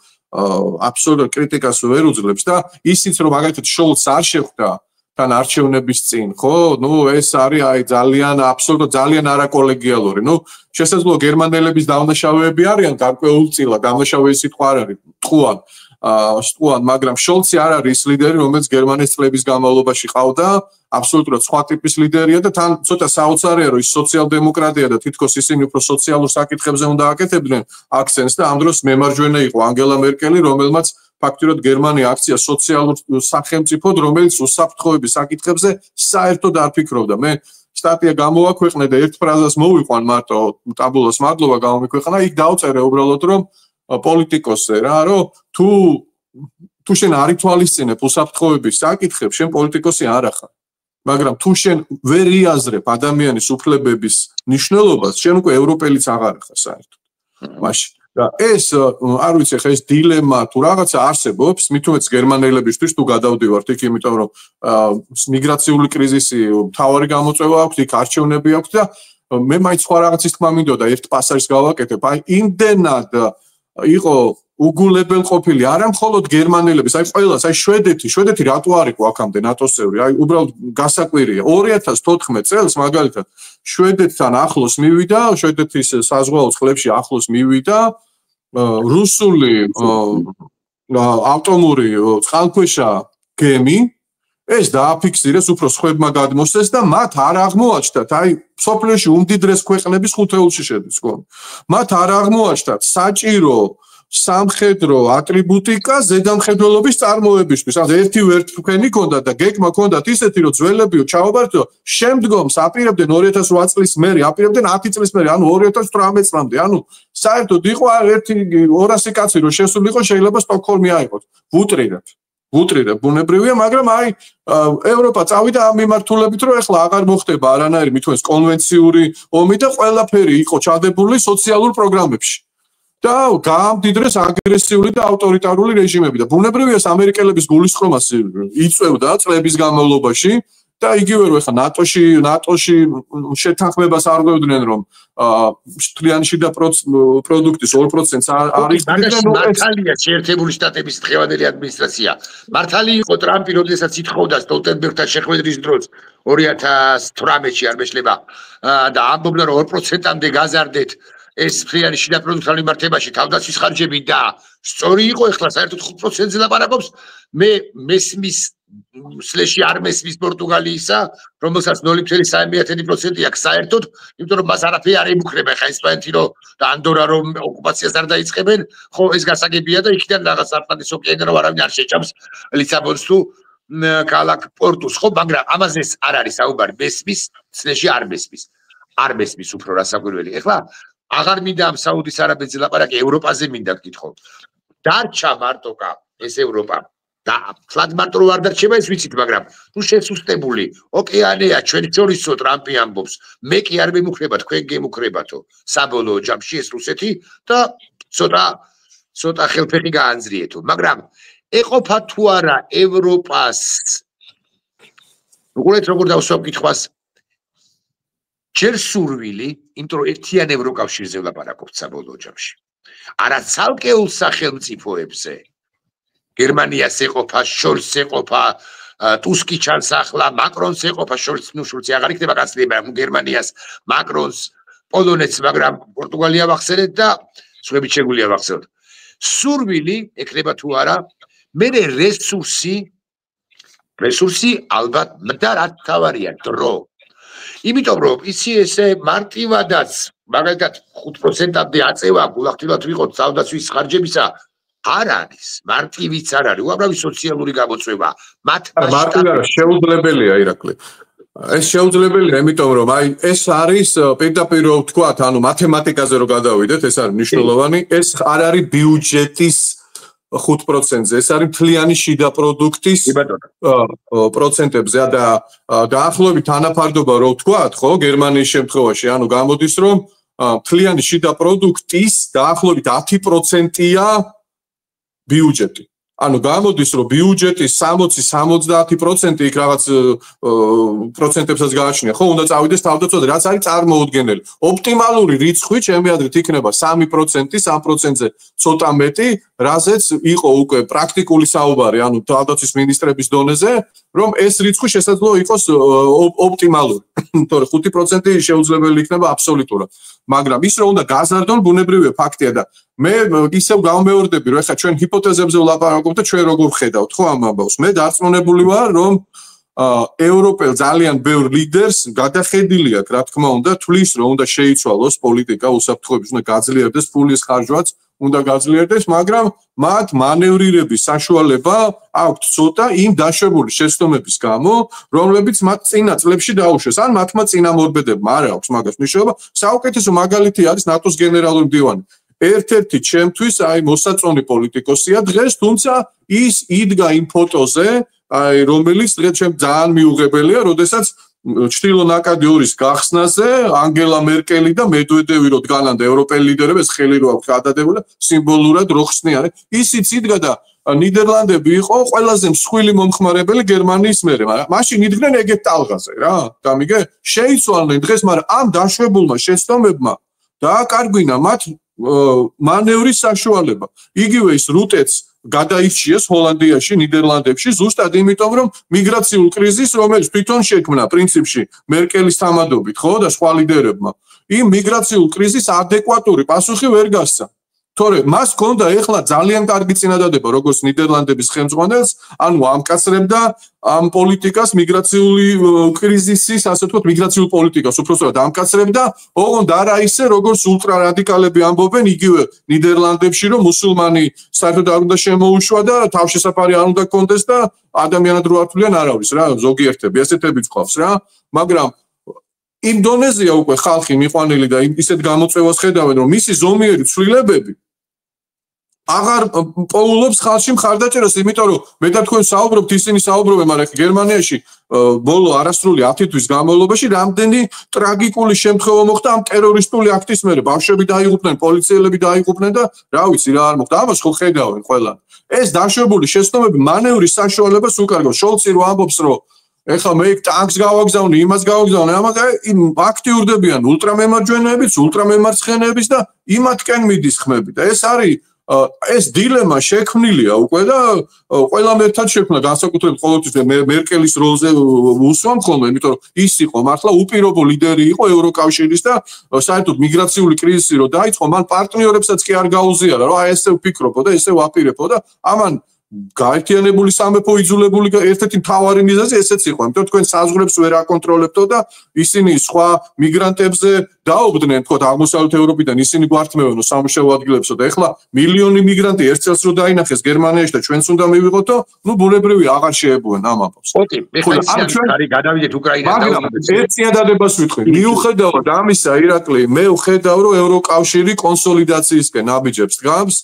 აბსოლუტურ კრიტიკას ვერ უძლებს და ისიც რომ მაგალითად შოლცს არ შეხვდა თან არჩევნების წინ, ხო? ეს არის აი ძალიან აბსოლუტურად ძალიან არაკოლეგიალური. შესაძლოა გერმანელების დავნაშავეები არიან გარკვეულწილად, დავნაშავე სიტყვა არ არის, სტუან, მაგრამ შოლცი არ არის ის ლიდერი, რომელიც გერმანიის წლების განმავლობაში ყავდა, აბსოლუტურად სხვა ტიპის ლიდერია და თან ცოტა საოცარია, რომ ის სოციალ-დემოკრატია და თითქოს ისინი უფრო სოციალურ საკითხებზე უნდა აკეთებდნენ აქცენტს და ამ დროს მემარჯვენე იყო ანგელა მერკელი, რომელმაც ფაქტურად გერმანია აქცია სოციალურ სახელმწიფოდ, რომელიც უსაფრთხოების საკითხებზე საერთოდ არ ფიქრობდა. მე სტატია გამოვაქვეყნე და ერთ ფრაზას მოვიყვან მარტო ტაბულას მადლობა გამომიქვეყნა, იქ დავწერე უბრალოდ რომ პოლიტიკოსზე რა, რომ თუ შენ არ ითვალისწინებ უსაფრთხოების საკითხებს, შენ პოლიტიკოსი არ ახარ. მაგრამ თუ შენ ვერ იაზრებ ადამიანის უფლებების მნიშვნელობას, შენ უკვე ევროპელიც აღარ ხარ საერთოდ. მაშინ და ეს არ ვიცი ხა ეს დილემა თუ რაღაცა არსებობს, მით უმეტეს გერმანელებისთვის თუ გადავდივართ იქ, იმიტომ რომ მიგრაციული კრიზისი მთავარი გამოწვევა აქვს, იქ არჩევნები აქვს და მე მაინც სხვა რაღაცის თქმა მინდოდა ერთ პასაჟს გავაკეთებ. აი იმდენად იყო უგულებელ ყოფილი არა მხოლოდ გერმანელების, აი ყველას, აი შვედეთი რატო არ იყო აქამდე ნატოს წევრი, აი უბრალოდ გასაკვირია. 2014 წელს მაგალითად შვედეთთან ახლოს მივიდა, შვედეთის საზღვაო წყლებში ახლოს მივიდა რუსული ავტომური წყალქვეშა გემი, ეს დააფიქსირეს უფრო სხვებმა გადმოსცეს და მათ არ აღმოაჩნდათ, აი სოფლიოში უმდიდრეს ქვეყნების ხუთეულში შედის, ხო? მათ არ აღმოაჩნდათ საჭირო სამხედრო ატრიბუტიკა ზედამხედველობის წარმოებისთვის. ან ერთი ვერტმფრენი ქონდა და გეგმა ქონდათ ისეთი, რომ ძველებიო ჩავაბარდო, შემდგომს აპირებდნენ 2008 წლის მერე, აპირებდნენ 10 წლის მერე, ანუ 2018 წლამდე. ანუ საერთოდ იყო ერთი 200 კაცი რომ შესულიყო, შეიძლება სტოკჰოლმი აიყოთ. ვუტრირებ ბუნებრივია, მაგრამ აი ევროპა წავიდა ამ მიმართულებით, რომ ეხლა აღარ მოხდება არანაირი მithmes კონვენციური ომი და ყველაფერი იყო ჩადებული სოციალურ პროგრამებში. და გაამდიდრეს აგრესიული და ავტორიტარული რეჟიმები და ბუნებრივია ამერიკელების გულისხმობას იწევდა წლების განმავლობაში და იგივე რომ ეხლა ნატოში შეთანხმებას არ გვევდნენ რომ მთლიანი შიდა პროდუქტის 2%-ს არის მართალია შეერთებული შტატების დღევანდელი ადმინისტრაცია მართალი იყო ტრამპი როდესაც ითხოვდა სტოლტენბერგთან შეხვედრის დროს 2018-ში არ მეშლება და ამბობდა რომ 2%-მდე გაზარდეთ ეს მთლიანი შიდა პროდუქტთან მიმართებაში თავდაცვის ხარჯები და სწორი იყო ეხლა საერთოდ 5%-ზე ლაპარაკობს მე მესმის სლეში არ მესმის პორტუგალიისა რომელსაც 0.3% აქვს საერთოდ იმიტომ რომ მას არაფერი არ ემუქრება ეხლა ესპანეთი რომ და ანდორა რომ ოკუპაციას არ დაიწყებენ ხო ეს გასაგებია და იქიდან რაღაც ატლანტის ოკეანიდან რომ არავინ არ შეჭამს ლისაბონს თუ ქალაქ პორტუს ხო მაგრამ ამაზე არ არის საუბარი მესმის სლეში არ მესმის უფრო რასაკვირველი ეხლა აღარ მინდა ამ საუდის არაბეთზე ლაპარაკი ევროპაზე მინდა გკითხო დარჩა მარტოკა ეს ევროპა და ფლად მარტო რო არ დარჩება ეს ვიცით მაგრამ თუ შესუსტებული ოკეანეა ჩვენი შორისო ტრამპი ამბობს მე კი არ მემუქრება თქვენ გემუქრებათო საბოლოო ჯამში ეს რუსეთი და ცოტა ხელფეხი გაანძრიეთო მაგრამ ეყოფა თუ არა ევროპას უყურეთ როგორ დავსვამ კითხვას ჯერ სურვილი, იმიტომ რომ ერთიან ევროკავშირზე ვლაპარაკობთ საბოლოო ჯამში. არა ცალკეულ სახელმწიფოებზე. გერმანიას ეყოფა, შოლცს ეყოფა, ტუსკი ჩანს ახლა, მაკრონს ეყოფა, შოლცი აღარ იქნება კანცლერი, გერმანიას, მაკრონს, პოლონეთს, მაგრამ პორტუგალია ვახსენეთ და სხვები შეგვიძლია ვახსენოთ. სურვილი ექნება თუ არა, მე რესურსი ალბათ და რა თავარია დრო. იმიტომ რომ იცი ესე მარტივადაც მაგალითად 5%-მდე აწევა გულახდილად ვიყოთ თავდაცვის ხარჯებისა არ არის მარტივიც არ არის უამრავი სოციალური გამოწვევა მათ მარტივი არა შეუძლებელია ირაკლი ეს შეუძლებელია, იმიტომ რომ აი ეს არის პირდაპირ ვთქვათ, ანუ მათემატიკაზე რო გადავიდეთ, ეს არის მნიშვნელოვანი, ეს არ არის ბიუჯეტის 5%-ზე, ეს არის მთლიანი შიდა პროდუქტის პროცენტებზე და დაახლოებით თანაფარდობა რო ვთქვათ, ხო, გერმანიის შემთხვევაში, ანუ გამოდის რომ მთლიანი შიდა პროდუქტის დაახლოებით 10%-ია ბიუჯეტი. ანუ გამოდის რომ ბიუჯეტის 60-70% იქ რაღაც პროცენტებსაც გააჩნია, ხო, უნდა წავიდეს თავდაცვაზე, რაც არის წარმოუდგენელი. ოპტიმალური რიცხვი ჩემი აზრით იქნება 3%, 3%-ზე ცოტა მეტი, რაზეც იყო უკვე პრაქტიკული საუბარი, ანუ თავდაცვის მინისტრების დონეზე, რომ ეს რიცხვი შესაძლოა იყოს ოპტიმალური. თორე 5% შეუძლებელი იქნება აბსოლუტურად. მაგრამ ის რომ უნდა გაზარდონ, ბუნებრივია ფაქტია და მე ისევ გამეორდები, რომ ეხლა ჩვენ ჰიპოთეზებზე ვლაპარაკობთ და ჩვენ როგორ ხედავთ, ხო ამ ამბავს. მე დარწმუნებული ვარ, რომ ევროპელ ძალიან ბევრ ლიდერს გადახედილი აქვს, რა თქმა უნდა, თვლის, რომ უნდა შეიცვალოს პოლიტიკა უსაფრთხოების, უნდა გაძლიერდეს ფულის ხარჯვაც, უნდა გაძლიერდეს, მაგრამ მათ მანევრირების საშუალება აქვთ ცოტა იმ დაშვებული შეცდომების გამო, რომლებიც მათ წინა წლებში დაუშვეს. ან მათმა წინამორბედებმა არ აქვს მაგას მნიშვნელობა. საუკეთესო მაგალითი არის ნატოს გენერალური მდივანი. ერთ-ერთი ჩემთვის აი მოსაწონი პოლიტიკოსია დღეს, თუმცა ის იდგა იმ ფოტოზე, აი რომელიც დღეს ჩემ ძალიან მიუღებელია, როდესაც ჩtildeო ნაკადი ორის გახსნაზე ანგელა მერკელი და მედვედევი რო დგანან და ევროპელი ლიდერები ეს ხელი რო აქვს გადადებული სიმბოლურად რო ხსნიან. ისიც იდგა და ნიდერლანდები იყო ყველაზე მსხვილი მომხმარებელი გერმანიის მერე, მაგრამ მაშინ იდგნენ ეგეთ ტალღაზე რა. გამიგე? შეიცვალნენ დღეს, მაგრამ ამ დაშვებულმა შეცდომებმა დააკარგვინა მათ მანევრის საშუალება. იგივე ის რუტეც გადაირჩიეს ჰოლანდიაში, ნიდერლანდებში, ზუსტად იმიტომ, რომ მიგრაციულ კრიზისს, რომელიც თვითონ შექმნა პრინციპში მერკელის თამადობით, ხო, და სხვა ლიდერებმა, იმ მიგრაციულ კრიზისს ადეკვატური პასუხი ვერ გასცა. თორე მას ჰქონდა ეხლა ძალიან კარგი წინადადება, როგორც ნიდერლანდების ხელმძღვანელს, ანუ ამკაცრებდა ამ პოლიტიკას მიგრაციული კრიზისის, ასე ვთქვათ, მიგრაციულ პოლიტიკას უпроსტად ამკაცრებდა, ოღონდ არა ისე, როგორც ულტრარადიკალები ამბობენ, იგივე ნიდერლანდებში, რომ მუსულმანი საერთოდ არ უნდა შემოუშვა და თავშესაფარი არ უნდა კონდეს და ადამიანად რო ართულიან არავის რა, ზოგიერთები, ესეთებიც ყავს რა, მაგრამ იმ დონეზეა უკვე ხალხი მიყვანილი და ისეთ გამოწვევას ხედავენ, რომ მისი ზომიერი ცვლილებები აღარ პოულობს ხალხში მხარდაჭერას, იმიტომ რომ მე და თქვენ საუბრობთ, ისინი საუბრობენ, მაგრამ გერმანიაში ბოლო არასრული 10 თვის განმავლობაში რამდენი ტრაგიკული შემთხვევა მოხდა ამ ტერორისტული აქტის მერე. ბავშვები დაიღუპნენ, პოლიციელები დაიღუპნენ და რა ვიცი რა არ მოხდა. ამას ხო ხედავენ ყველა. ეს დაშვებული შეცდომები მანევრის საშუალებას უკარგავს. შოლცი რო ამბობს, რომ ეხლა მე ტანკს გავაგზავნე, იმას გავაგზავნე, ამიტომ აქტიურდებიან ულტრამემარჯვენეებიც, ულტრამემარცხენეებიც და იმათკენ მიდის ხმები და ეს არის ეს დილემა შექმნილია უკვე და ყველამ ერთად შექმნა განსაკუთრებით ყოველთვის მერკელის როლზე უსვამ ხოლმე, იმიტომ რომ ის იყო მართლა უპირობო ლიდერი იყო ევროკავშირის და საერთოდ მიგრაციული კრიზისი რო დაიწყო, მან პარტნიორებსაც კი არ გაუზიარა, რომ აი ესე ვფიქრობო და ესე ვაპირებო და ამან გაერთიანებული სამეფო იძულებული ერთ-ერთი მთავარი მიზეზი ესეც იყო, იმიტომ რომ თქვენ საზღვრებს ვერ აკონტროლებდო და ისინი სხვა მიგრანტებზე დაობდნენ, თქო, აღმოსავლეთ ევროპიდან ისინი გვართმევენ სამუშაო ადგილებსო და ეხლა მილიონი მიგრანტი ერთ წელს რო დაინახეს გერმანიაში და ჩვენც უნდა მივიღოთო, ნუ ბუნებრივია აღარ შეებუენ ამ ამბავს. ოკეი, ეხლა არის გადავიდეთ უკრაინასთან. ერთ წინადადებას ვიტყვი. მიუხედავად ამისა, ირაკლი, მე ვხედავ, რომ ევროკავშირი კონსოლიდაციისკენ აბიჯებს დგამს.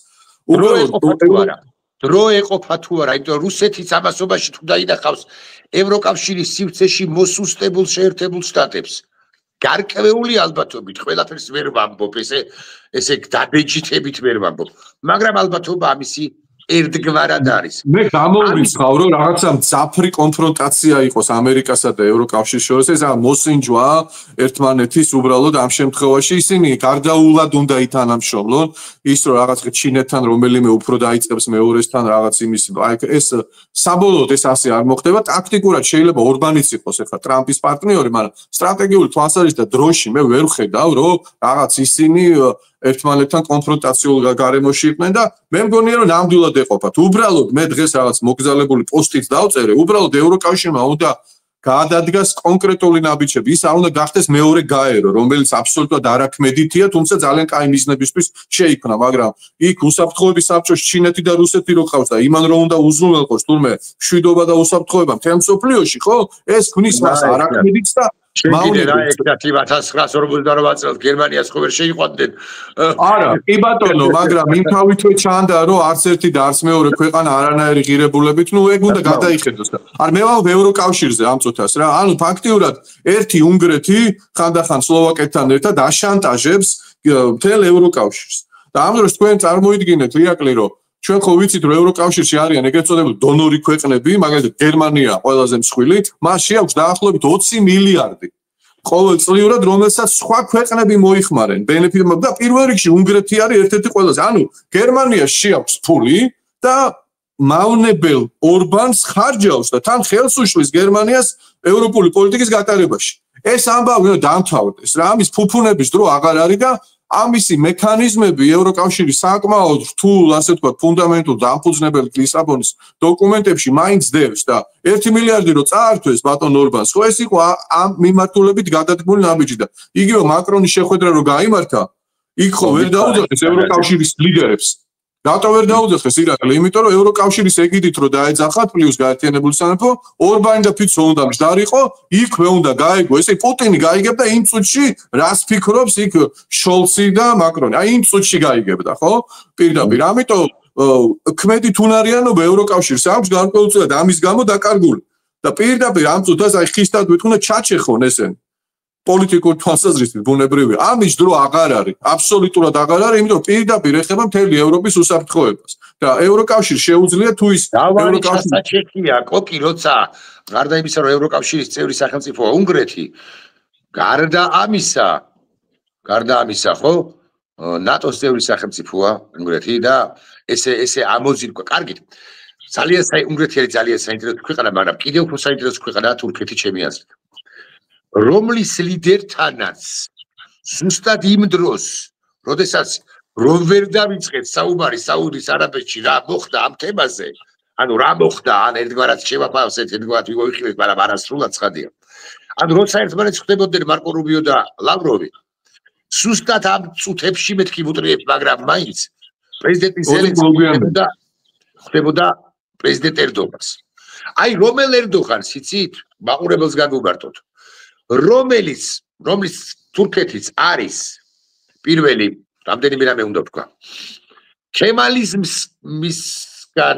დრო ეყოფა თუ არა, იმიტომ რომ რუსეთის ამასობაში თუ დაინახავს ევროკავშირის სივრცეში მოსუსტებულ შეერთებულ შტატებს. გარკვეული ალბათობით ყველაფერს ვერ ვამბობ, ესე დაბეჯითებით ვერ ვამბობ, მაგრამ ალბათობა ამისი ერთგვარად არის. მე გამოვიწყავ, რომ რაღაცა მძაფრი კონფრონტაცია იყოს ამერიკასა და ევროკავშირის შორის, ეს მოსინჯვა ერთმანეთის უბრალოდ ამ შემთხვევაში ისინი გარდაულად უნდა ითანამშრომლონ, ის რომ რაღაც ჩინეთთან რომელიმე უფრო დაიწყებს მეორესთან რაღაც იმის, აი ეს საბოლოოდ ეს ასე არ მოხდება, ტაქტიკურად შეიძლება ორბანიც იყოს ეხლა ტრამპის პარტნიორი, მაგრამ სტრატეგიული თვალსაზრისით და დროში მე ვერ ვხედავ, რომ რაღაც ისინი ერთმანეთთან კონფრონტაციულ გარემოში იყვნენ და მე მგონია რომ ნამდვილად ეყოფათ. უბრალოდ მე დღეს რაღაც მოგზალებული პოსტით დავწერე, უბრალოდ ევროკავშირმა უნდა გაადადგას კონკრეტული ნაბიჯები. ის არ უნდა გახდეს მეორე გაერო, რომელიც აბსოლუტურად არაქმედითია, თუმცა ძალიან კაი მიზნებისთვის შეიქმნა, მაგრამ იქ უსაფრთხოების საბჭოში ჩინეთი და რუსეთი რო ყავს და იმან რომ უნდა უზრუნველყოს თურმე მშვიდობა და უსაფრთხოება მთელ მსოფლიოში, ხო? ეს ქმნის მას არაქმედითს და მაუნე რა ექთათი 1948 წელს გერმანიას ხო ვერ შეიყვანდნენ. არა, კი ბატონო, მაგრამ იმ თავითვე ჩანდა რომ არც ერთი და არც მეორე ქვეყანა არანაირი ღირებულებით, ნუ ეგ უნდა გადაიხედოს და არ მე ვარ ევროკავშირზე ამ წუთას რა. ანუ ფაქტიურად ერთი უნგრეთი ხანდახან სლოვაკეთთან ერთად აშანტაჟებს მთელ ევროკავშირს. და ამ დროს თქვენ წარმოიდგინეთ ირაკლი რომ ჩვენ ხო ვიცით რომ ევროკავშირში არიან ეგრეთ წოდებული დონორი ქვეყნები, მაგალითად გერმანია ყველაზე მსხვილი, მას შეაქვს დაახლოებით 20 მილიარდი. ყოველწლიურად, რომელსაც სხვა ქვეყნები მოიხმარენ ბენეფიტებად და პირველ რიგში უნგრეთი არის ერთ-ერთი ყველაზე. ანუ გერმანიას შეაქვს ფული და მავნებელ ორბანს ხარჯავს და თან ხელს უშლის გერმანიას ევროპული პოლიტიკის გატარებაში. ეს ამბავი უნდა დამთავრდეს რა, ამის ფუფუნების დრო აღარ არის და ამისი მექანიზმები ევროკავშირის საკმაოდ რთულ, ასე ვთქვათ, ფუნდამენტურ დამფუძნებელ ლისაბონის დოკუმენტებში მაინც დევს და 1 მილიარდი რო წაართვეს ბატონ ორბანს, ხო ეს იყო ამ მიმართულებით გადადგმული ნაბიჯი და იგივე მაკრონის შეხვედრა რო გაიმართა, იქ ხო ვერ დაუძახეს ევროკავშირის ლიდერებს. რატო ვერ დაუძახეს ირაკლი? იმიტომ რომ ევროკავშირის ეგიდით რო დაეძახათ პლუს გაერთიანებული სამეფო, ორბანი და ფიცო უნდა მჯდარიყო, იქვე უნდა გაიგო. ესე პუტინი გაიგებდა იმ წუთში, რას ფიქრობს იქ შოლცი და მაკრონი. აი იმ წუთში გაიგებდა, ხო? პირდაპირ. ამიტომ ქმედით უნარიანობა ევროკავშირს აქვს გარკვეულწილად ამის გამო დაკარგული. და პირდაპირ ამ წუთას აი ხისტად ვიტყვი ჩაჩეხონ ესენი. პოლიტიკურ თვალსაზრისით ბუნებრივია. ამის დრო აღარ არის, აბსოლუტურად აღარ არის, იმიტომ რომ პირდაპირ ეხება მთელი ევროპის უსაფრთხოებას. და ევროკავშირს შეუძლია თუ ის ევროკავშირია, კოკი, როცა გარდა იმისა, რომ ევროკავშირის წევრი სახელმწიფოა უნგრეთი, გარდა ამისა, ხო? ნატოს წევრი სახელმწიფოა უნგრეთი და ესე ამოძირკვა. კარგით. უნგრეთი არის ძალიან საინტერესო ქვეყანა, მაგრამ კიდევ უფრო საინტერესო ქვეყანაა თურქეთი ჩემი აზრით. რომლის ლიდერთანაც ზუსტად იმ დროს, როდესაც რომ ვერ დავიწყეთ საუბარი საუდის არაბეთში რა მოხდა ამ თემაზე, ანუ რა მოხდა, ან ერთგვარად შევაფასეთ, ერთგვარად ვიღოთ, მაგრამ არასრულად ცხადია. ანუ როცა ერთმანეთს ხვდებოდნენ მარკო რუბიო და ლავროვი, ზუსტად ამ წუთებში მეთქი ვუტრიებ, მაგრამ მაინც პრეზიდენტი ზელენსკი ხვდებოდა პრეზიდენტ ერდოგანს. აი რომელ ერდოგანს იცით? მაყურებელს გაგუბართოთ. რომელიც თურქეთიც არის პირველი, რამდენიმე რამე უნდა ვთქვა. ქემალიზმისგან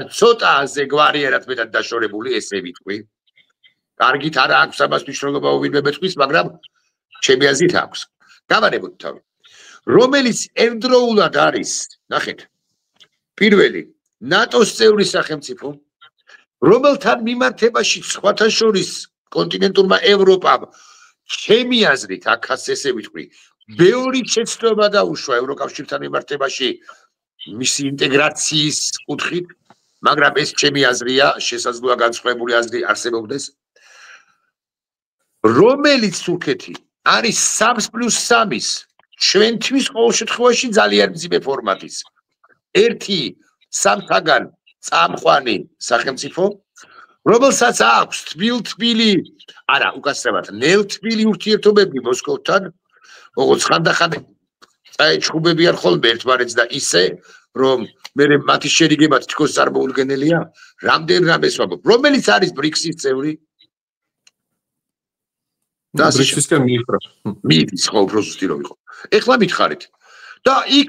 ცოტაზე გვარიერად მეტად დაშორებული, ესე ვიტყვი. კარგით არა აქვს ამას მნიშვნელობა ვინმე მეტყვის, მაგრამ ჩემი აზრით აქვს. გავარებოთ თავი. რომელიც ერთდროულად არის, ნახეთ, პირველი ნატოს წევრი სახელმწიფო, რომელთან მიმართებაში სხვათა შორის კონტინენტურმა ევროპამ ჩემი აზრით, აქაც ესე ვიტყვი, ბევრი შეცდომა დაუშვა ევროკავშირთან მიმართებაში მისი ინტეგრაციის კუთხით, მაგრამ ეს ჩემი აზრია, შესაძლოა განსხვავებული აზრი არსებობდეს. რომელიც თურქეთი არის 3+3-ის, ჩვენთვის ყოველ შემთხვევაში ძალიან მძიმე ფორმატის. ერთი სამთაგან წამყვანი სახელმწიფო, რომელსაც აქვს თბილი, არა, უკაცრავად, ნელთბილი ურთიერთობები მოსკოვთან, როგორც ხანდახან წაეჩხუბებიან ხოლმე ერთმანეთს და ისე, რომ მე მათი შერიგებად თქოს წარმოუდგენელია, რამდენ რამეს ვამბობ, რომელიც არის ბრიქსის წევრი. და ბრიქსისკენ მიიღრა. მიდის ხო უფრო ზუსტი რომ იყო. ეხლა მითხარით. და იქ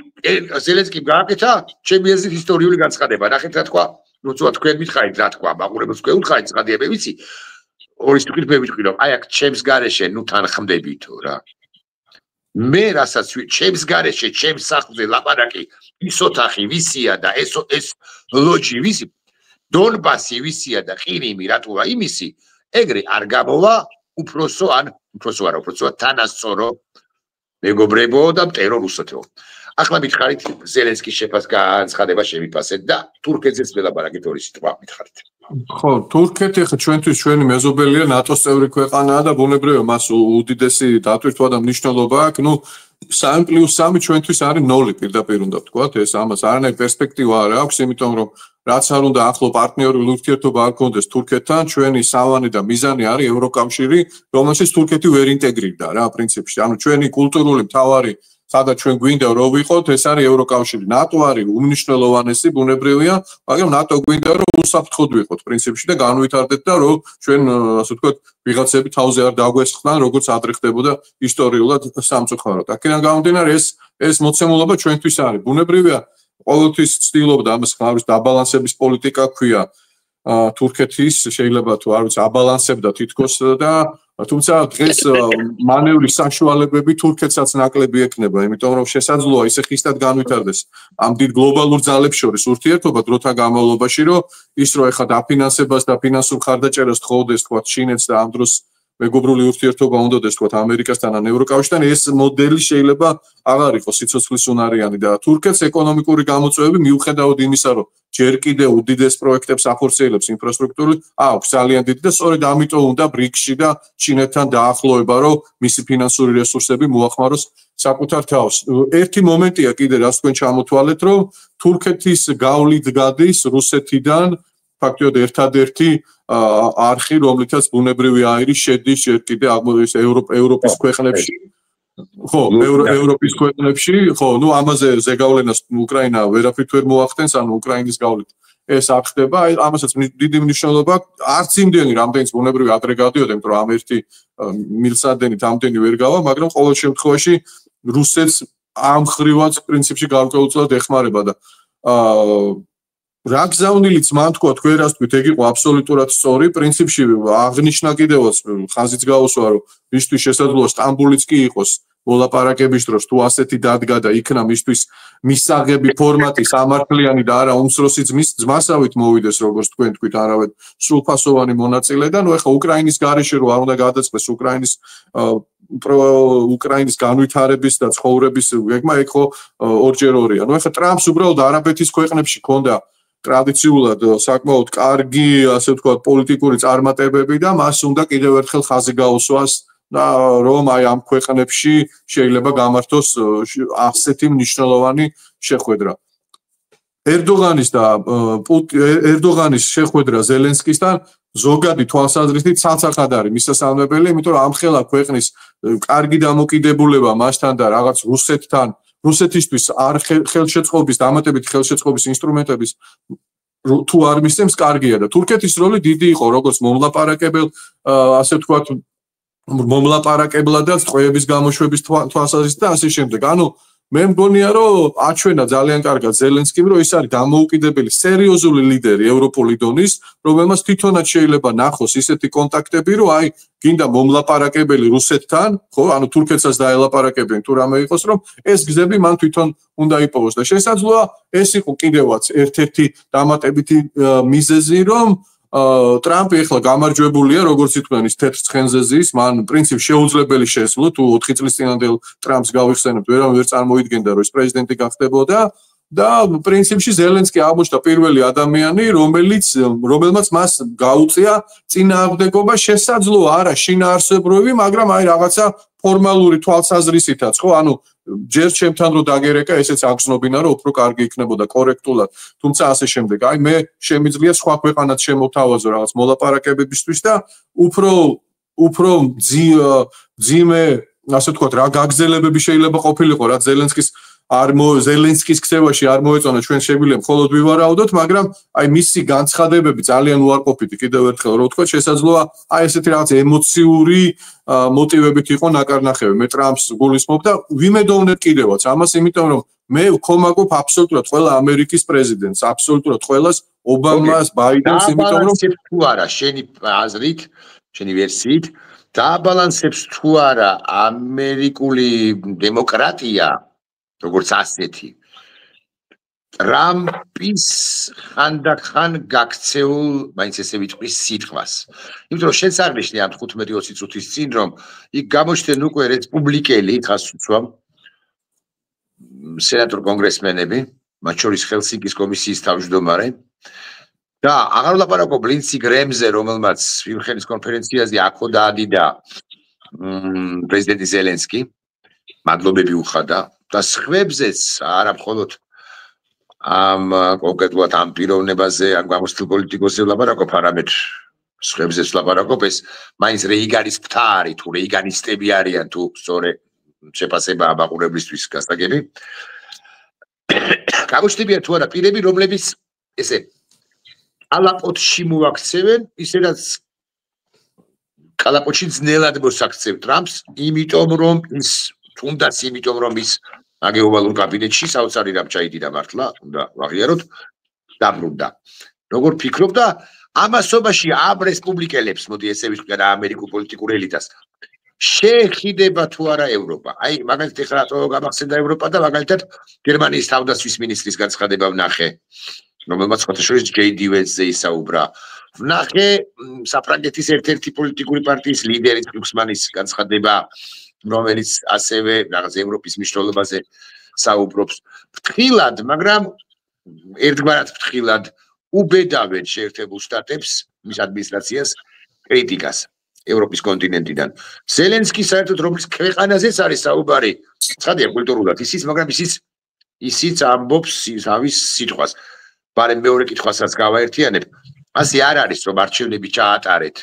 ზელენსკიმ გააკეთა ჩემი აზრით ისტორიული განცხადება. ნახეთ რა თქვა, როცა თქვენ მითხარით რა თქვა, მაყურებელს გვეუთხარით ცხადიები ვიცი. ორი სტუქით მე ვიტყვი რომ აი აქ ჩემს გარეშე ნუ თან ხმდებითო რა. მე რასაც ჩემს გარეშე, ჩემს სახლზე ლაპარაკი, ის ოთახი ვისია და ეს ლოჯი ვისი, დონბასი ვისია და ყირიმი რატოა იმისი, ეგრე არ გამოვა უფროსო თანასწორო მეგობრებო და მტერო რუსეთო. ახლა მითხარით ზელენსკის შეფასება განცხადება შევიფასეთ და თურქეთზეც ველაპარაკეთ ორი სიტყვა მითხარით. ხო, თურქეთი ახლა ჩვენთვის ჩვენი მეზობელია, ნატოს წევრი ქვეყანაა და ბუნებრივია მას უდიდესი დატვირთვა და მნიშვნელობა აქვს. ნუ 3+3 ჩვენთვის არის 0 პირდაპირ უნდა ვთქვათ, ეს ამას არანაირი პერსპექტივა არ აქვს, იმიტომ რომ რაც არ უნდა ახლო პარტნიორული ურთიერთობა არ გქონდეს თურქეთთან, ჩვენი სავანი და მიზანი არის ევროკავშირი, რომელშიც თურქეთი ვერ ინტეგრირდა რა პრინციპში. ანუ ჩვენი კულტურული მთავარი სადაც ჩვენ გვინდა რომ ვიყოთ, ეს არის ევროკავშირი. ნატო არის უმნიშვნელოვანესი, ბუნებრივია, მაგრამ ნატო გვინდა რომ უსაფრთხოდ ვიყოთ პრინციპში და განვითარდეთ და რომ ჩვენ ასე ვთქვათ, ვიღაცები თავზე არ დაგვესხნან, როგორც ადრე ხდებოდა ისტორიულად სამწუხაროდ. აქედან გამომდინარე ეს მოცემულობა ჩვენთვის არის. ბუნებრივია, ყოველთვის ცდილობდა ამას ხარის დაბალანსების პოლიტიკა ქვია თურქეთის, შეიძლება თუ არ ვიცი, აბალანსებდა თითქოს და თუმცა დღეს მანევრის საშუალებები თურქეთსაც ნაკლები ექნება, იმიტომ რომ შესაძლოა ისე ხისტად განვითარდეს ამ დიდ გლობალურ ძალებს შორის ურთიერთობა დროთა განმავლობაში, რომ ის რო ეხლა დაფინანსებას და ფინანსურ ხარდაჭერას თხოვდეს, თქვა ჩინეთს და ამ დროს მეგობრული ურთიერთობა უნდადეს, თქვა ამერიკასთან ან ევროკავშირთან, ეს მოდელი შეიძლება აღარ იყოს სიცოცხლისუნარიანი და თურქეთს ეკონომიკური გამოწვევები მიუხედავად იმისა, რომ ჯერ კიდევ უდიდეს პროექტებს ახორციელებს ინფრასტრუქტურული, აქვს ძალიან დიდი და სწორედ ამიტომ უნდა ბრიქსში და ჩინეთთან დაახლოება, რომ მისი ფინანსური რესურსები მოახმაროს საკუთარ თავს. ერთი მომენტია კიდე, რაც თქვენ ჩამოთვალეთ, რომ თურქეთის გავლით გადის რუსეთიდან ფაქტობრივად ერთადერთი არხი, რომლითაც ბუნებრივი აირი შედის ჯერ კიდევ ევროპის ქვეყნებში. ხო, ევროპის ქვეყნებში, ხო, ნუ ამაზე ზეგავლენას უკრაინა ვერაფრით ვერ მოახდენს, ანუ უკრაინის გავლით ეს არ ხდება, ამასაც დიდი მნიშვნელობა არც იმდენი, რამდენიც ბუნებრივი ადრე გადიოდა, იმიტომ რომ ამ ერთი მილსადენით ამდენი ვერ გავა, მაგრამ ყოველ შემთხვევაში რუსეთს ამ ხრივაც პრინციპში გარკვეულწილად ეხმარება და რა გზავნილიც მან თქვა, თქვენ რას თქვით, ეგ იყო აბსოლუტურად სწორი, პრინციპში აღნიშნა კიდევაც ხაზიც გაუსვა, რომ მისთვის შესაძლოა სტამბულიც კი იყოს მოლაპარაკების დროს თუ ასეთი დადგა და იქნა მისთვის მისაღები ფორმატი სამართლიანი და არა უმცროსი ძმასავით მოვიდეს, როგორც თქვენ თქვით, არავედ სრულფასოვანი მონაწილე და ნუ ეხლა უკრაინის გარეშე რო არ უნდა გადაწყდეს უკრაინის განვითარების და ცხოვრების გეგმა, ეგ ხო ორჯერ ორია. ნუ ეხლა ტრამპს უბრალოდ არაბეთის ქვეყნებში ჰქონდა ტრადიციულად საკმაოდ კარგი, ასე ვთქვათ, პოლიტიკური წარმატებები და მას უნდა კიდევ ერთხელ ხაზი გაუსვას და რომ აი ამ ქვეყნებში შეიძლება გამართოს ასეთი მნიშვნელოვანი შეხვედრა. ერდოღანის შეხვედრა ზელენსკისთან ზოგადი თვალსაზრისით ცალსახად არის მისასალმებელი, იმიტომ რომ ამ ხელა ქვეყნის კარგი დამოკიდებულება მასთან და რაღაც რუსეთისთვის არ ხელშეწყობის, დამატებით ხელშეწყობის ინსტრუმენტების თუ არ მისცემს, კარგია და თურქეთის როლი დიდი იყო, როგორც მომლაპარაკებელ, ასე ვთქვათ, მომლაპარაკებლადაც ტყვეების გამოშვების თვალსაზრისით და ასე შემდეგ. ანუ მე მგონია, რომ აჩვენა ძალიან კარგად ზელენსკიმ, რომ ის არის დამოუკიდებელი, სერიოზული ლიდერი ევროპული დონის, რომელმაც თვითონაც შეიძლება ნახოს ისეთი კონტაქტები, რომ აი გინდა მომლაპარაკებელი რუსეთთან, ხო, ანუ თურქეთსაც დაელაპარაკებენ თუ რამე იყოს, რომ ეს გზები მან თვითონ უნდა იპოვოს და შესაძლოა ეს იყო კიდევაც ერთ-ერთი დამატებითი მიზეზი, რომ ტრამპი ახლა გამარჯვებულია, როგორც იტყვიან, ის თეთრ ცხენზე ზის, მან პრინციპში შეუძლებელი შესძლო, თუ 4 წლის წინანდელ ტრამპს გავიხსენებთ, ვერ წარმოიდგენდა, რომ ის პრეზიდენტი გახდებოდა და პრინციპში ზელენსკი აღმოჩნდა პირველი ადამიანი, რომელმაც მას გაუწია წინააღმდეგობა, შესაძლოა არა შინაარსობრივი, მაგრამ აი რაღაცა ფორმალური თვალსაზრისითაც, ხო, ანუ ჯერ ჩემთან რო დაგერეკა, ესეც აღგზნობინა, რომ უფრო კარგი იქნებოდა კორექტულად, თუმცა ასე შემდეგ. აი მე შემიძლია სხვა ქვეყანაც შემოთავაზო რაღაც მოლაპარაკებებისთვის და უფრო ძიმე, ასე ვთქვათ, რა გაგზელებები შეიძლება ყოფილიყო, რაც ზელენსკის ქცევაში არ მოეწონა, ჩვენ შეგვიძლია მხოლოდ ვივარაუდოთ, მაგრამ აი მისი განცხადებები ძალიან უარყოფითი, კიდევ ერთხელ რო ვთქვათ, შესაძლოა აი ესეთი რაღაც ემოციური მოტივებით იყო ნაკარნახევი. მე ტრამპს გულისხმობ და ვიმედოვნებ კიდევაც ამას, იმიტომ რომ მე ვქომაგობ აბსოლუტურად ყველა ამერიკის პრეზიდენტს, აბსოლუტურად ყველას, ობამას, ბაიდენს, იმიტომ რომ თუ არა შენი აზრით, შენი ვერსიით, დააბალანსებს თუ არა ამერიკული დემოკრატია როგორც ასეთი ტრამპის ხანდახან გაქცეულ, მაინც ესე ვიტყვი, სიტყვას. იმიტომ რომ შენც აღნიშნე ამ 15-20 წუთის წინ, რომ იქ გამოჩნდნენ უკვე რესპუბლიკელი, ხას უცვამ, სენატორ კონგრესმენები, მათ შორის ჰელსინკის კომისიის თავმჯდომარე, და აღარ ვლაპარაკობ ლინცი გრემზე, რომელმაც მünchenis კონფერენციაზე აქო დაადიდა პრეზიდენტი ზელენსკი, მადლობები უხადა და სხვებზეც არა მხოლოდ ამ კონკრეტულად ამ პიროვნებაზე, ამ გამოსცილ პოლიტიკოსზე ვლაპარაკობ, არამედ სხვებზეც ვლაპარაკობ, ეს მაინც რეიგანის ფთარი თუ რეიგანისტები არიან თუ სწორედ შეფასება აბაყურებლისთვის გასაგები. გამოჩნდებიან თუ არა პირები, რომლებიც ესე კალაპოტში მოაქცევენ, ისე რაც კალაპოტში ძნელად მოსაქცევ ტრამპს, იმიტომ რომ ის თუნდაც იმიტომ რომ ის აგეობალურ კაბინეტში საოცარი რამ ჩაიდიდა მართლა, უნდა ვაღიაროთ, დაბრუნდა. როგორ ფიქრობ და ამასობაში ამ რესპუბლიკელებს, მოდი ესე ვიტყვი და ამერიკულ პოლიტიკურ ელიტას შეეხიდება თუ არა ევროპა. აი, მაგალითად ეხლა რატო გამახსენდა ევროპა და მაგალითად გერმანიის თავდაცვის მინისტრის განცხადება ვნახე, რომელმაც ხოთაშორის JD Vance-ზე ისაუბრა. ვნახე საფრანგეთის ერთ-ერთი პოლიტიკური პარტიის ლიდერის გუქსმანის განცხადება, რომელიც ასევე რაღაც ევროპის მნიშვნელობაზე საუბრობს. ფრთხილად, მაგრამ ერთგვარად ფრთხილად უბედავენ შეერთებულ შტატებს, მის ადმინისტრაციას კრიტიკას ევროპის კონტინენტიდან. ზელენსკი საერთოდ რომლის ქვეყანაზეც არის საუბარი, ცხადია კულტურულად ისიც, მაგრამ ისიც ამბობს თავის სიტყვას. ბარემ მეორე კითხვასაც გავაერთიანებ. ასე არ არის, რომ არჩევნები ჩაატარეთ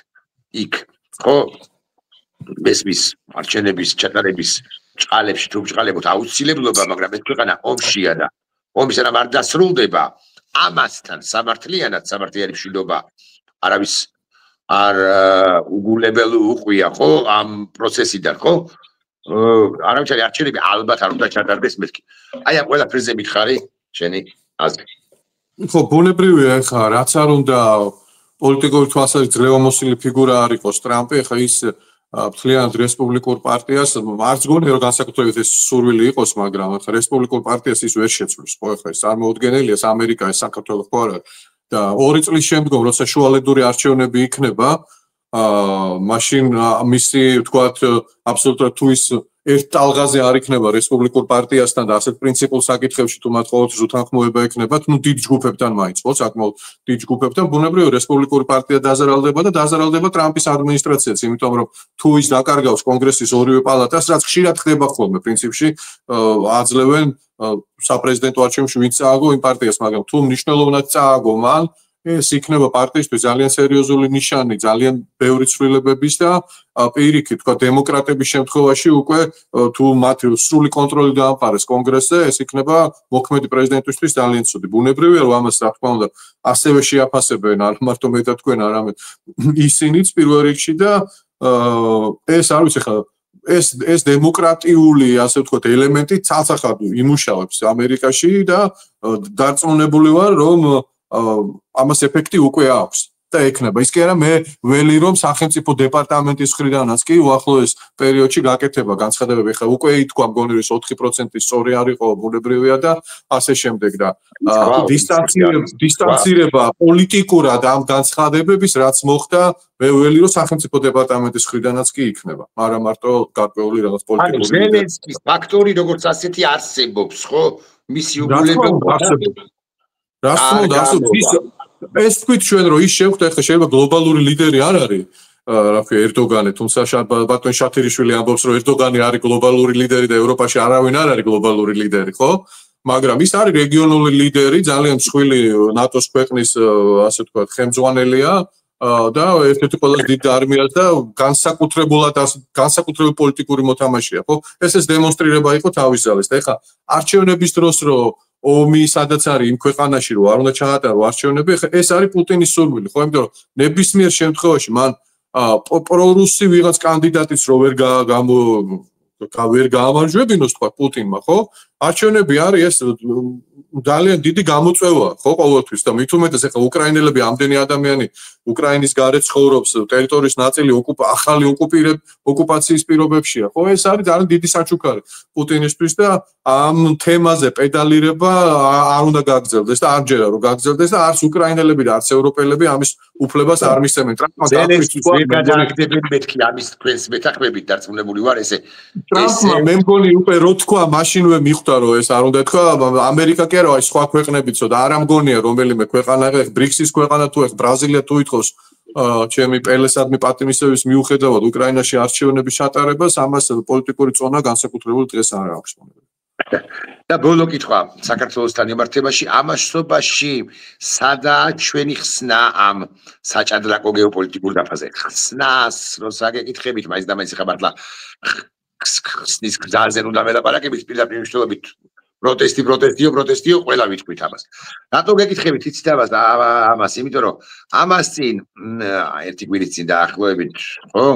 იქ, ხო? მესმის არჩევნების ჩატარების ჭყალებში თუ ჭყალებოთ აუცილებლობა, მაგრამ ეს ქვეყანა ომშია და ომის რამ არ დასრულდება. ამასთან სამართლიანად სამართლიანი მშვიდობა არავის არ უგულებელ უყვია, ხო, ამ პროცესიდან, ხო? არავითარი არჩევნები ალბათ არ უნდა ჩატარდეს მეთქი. აი ამ ყველაფერზე მითხარი, შენი აზრი. ხო, ბუნებრივია ხა, რაც არ უნდა პოლიტიკური თვალსაზრისით ძლევამოსილი ფიგურა არ იყოს ტრამპი, ხა ის მთლიანად რესპუბლიკურ პარტიას არც გონი რომ განსაკუთრებით ეს სურვილი იყოს, მაგრამ ხა რესპუბლიკურ პარტიას ის ვერ შეცვლის, ხო, ხა ეს წარმოუდგენელია, ამერიკა, ეს საქართველო ხო არა და 2 წლის შემდგომ, როცა შუალედური არჩევნები იქნება, მაშინ მისი თქვათ აბსოლუტურად თუ ის ერთ ტალღაზე არ იქნება რესპუბლიკურ პარტიასთან და ასეთ პრინციპულ საკითხებში თუ მათ ყოველთვის უთანხმოება ექნებათ, ნუ დიდ ჯგუფებთან მაინც, ხო, საკმაოდ დიდ ჯგუფებთან, ბუნებრივია რესპუბლიკური პარტია დაზარალდება და დაზარალდება ტრამპის ადმინისტრაციაც, იმიტომ რომ თუ ის დაკარგავს კონგრესის ორივე პალატას, რაც ხშირად ხდება ხოლმე პრინციპში, აძლევენ საპრეზიდენტო არჩევნებში ვინც წააგო იმ პარტიას, მაგრამ თუ მნიშვნელოვნად წააგო მან ეს იქნება პარტიისთვის ძალიან სერიოზული ნიშანი, ძალიან ბევრი ცვლილებების და პირიქით, თქვა დემოკრატების შემთხვევაში უკვე თუ მათ სრული კონტროლი დაამყარეს კონგრესზე, ეს იქნება მოქმედი პრეზიდენტისთვის ძალიან ცუდი. ბუნებრივია, რომ ამას რა თქმა უნდა ასევე შეაფასებენ, არ მარტო მე და თქვენ, არამედ ისინიც პირველ რიგში და ეს არ ვიცი ხა ეს დემოკრატიული, ასე ვთქვათ, ელემენტი ცალსახად იმუშავებს ამერიკაში და დარწმუნებული ვარ, რომ ამას ეფექტი უკვე აქვს და ექნება. ის კი არა, მე ველი რომ სახელმწიფო დეპარტამენტის მხრიდანაც კი უახლოეს პერიოდში გაკეთება განცხადებები. ხა უკვე ითქვა, მგონი რომ 4% სწორი არ იყო, ბუნებრივია და ასე შემდეგ და დისტანცირება პოლიტიკურად ამ განცხადებების, რაც მოხდა, მე ველი რომ სახელმწიფო დეპარტამენტის მხრიდანაც კი იქნება, არა მარტო გარკვეული რაღაც პოლიტიკური. ზელენსკის ფაქტორი როგორც ასეთი არსებობს, ხო? მისი უგულებელობა რას თქმა ეს თქვით ჩვენ რომ ის შევხვდა, ეხლა შეიძლება გლობალური ლიდერი არ არის, რა ქვია, ერდოგანი, თუმცა ბატონ შათირიშვილი ამბობს, რომ ერდოგანი არის გლობალური ლიდერი და ევროპაში არავინ არ არის გლობალური ლიდერი, ხო? მაგრამ ის არის რეგიონული ლიდერი, ძალიან მსხვილი ნატოს ქვეყნის, ასე ვთქვათ, ხელმძღვანელია და ერთ-ერთი ყველაზე დიდი არმიას და განსაკუთრებული პოლიტიკური მოთამაშეა, ხო? ეს დემონსტრირება იყო თავის ძალის და ეხლა არჩევნების დროს რომ ომი სადაც არის იმ ქვეყანაში რომ არ უნდა ჩაატარო არჩევნები, ეს არის პუტინის სურვილი, ხო? იმიტომ რომ ნებისმიერ შემთხვევაში მან პრორუსი ვიღაც კანდიდატიც რო ვერ გაამარჯვებინოს, თქვა პუტინმა, ხო? არჩევნები არის ეს ძალიან დიდი გამოწვევა, ხო, ყოველთვის და მით უმეტეს ეხლა უკრაინელები ამდენი ადამიანი უკრაინის გარეთ ცხოვრობს, ტერიტორიის ნაწილი ახალი ოკუპაციის პირობებშია, ხო? ეს არის ძალიან დიდი საჩუქარი პუტინისთვის და ამ თემაზე პედალირება არ უნდა გაგრძელდეს და არჯერა რომ გაგრძელდეს და არც უკრაინელები და არც ევროპელები ამის უფლებას არ მისცემენ. ტრამპმა გადააგდებენ მეთქი ამის თქვენს მეთანხმებით დარწმუნებული ვარ ესე. ტრამპმა მე მგონი უკვე რო თქვა, მაშინვე მიხვდა რომ ეს არ უნდა თქვა, ამერიკა კი არა აი სხვა ქვეყნებიცო და არ ამგონია რომელიმე ქვეყანა ბრიქსის ქვეყანა თუ ეხ ბრაზილია თუ ითხოვს ჩემი პელესადმი პატიმისების მიუხედავად უკრაინაში არჩევნების ჩატარებას ამას პოლიტიკური წონა განსაკუთრებული დღეს არ აქვს. და ბოლო კითხვა საქართველოსთან მიმართებაში ამასობაში სადაა ჩვენი ხსნა ამ საჭადრაკო გეოპოლიტიკურ დაფაზე ხსნას როცა გეკითხებით მაინც და მაინც ხა მართლა ხსნის გზაზე უნდა მელაპარაკებით პირდაპირ მნიშვნელობით პროტესტიო ყველა ვიტყვით ამას რატო გეკითხებით იცით ამას იმიტომ რომ ამას წინ ერთი კვირის წინ დაახლოებით ხო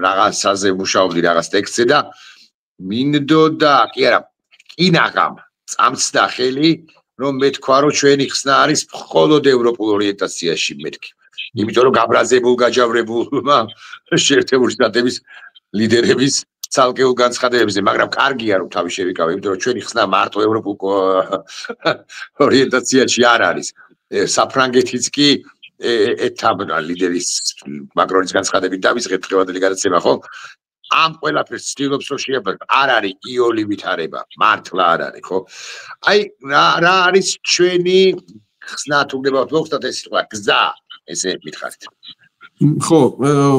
რაღაცაზე მუშაობდი რაღაც ტექსტზე და მინდოდა კი არა კინაღამ წამწდა ხელი რომ მეთქვა რომ ჩვენი ხსნა არის მხოლოდ ევროპულ ორიენტაციაში მეთქი იმიტომ რომ გაბრაზებულ გაჯავრებულმა შეერთებული შტატების ლიდერების ცალკეულ განცხადებებზე მაგრამ კარგია რომ თავი შევიკავე იმიტომ რომ ჩვენი ხსნა მარტო ევროპულ ორიენტაციაში არ არის საფრანგეთიც კი ეთაბა ლიდერის მაკრონის განცხადებით დავისხეთ დღევანდელი გადაცემა ხო ამ ყველაფერს ცდილობს რომ შეაფერხო არ არის იული ვითარება მართლა არ არის ხო აი რა არის ჩვენი ხსნა თუ გდებათ მოხდათ ეს სიტყვა გზა ესე მითხარით ხო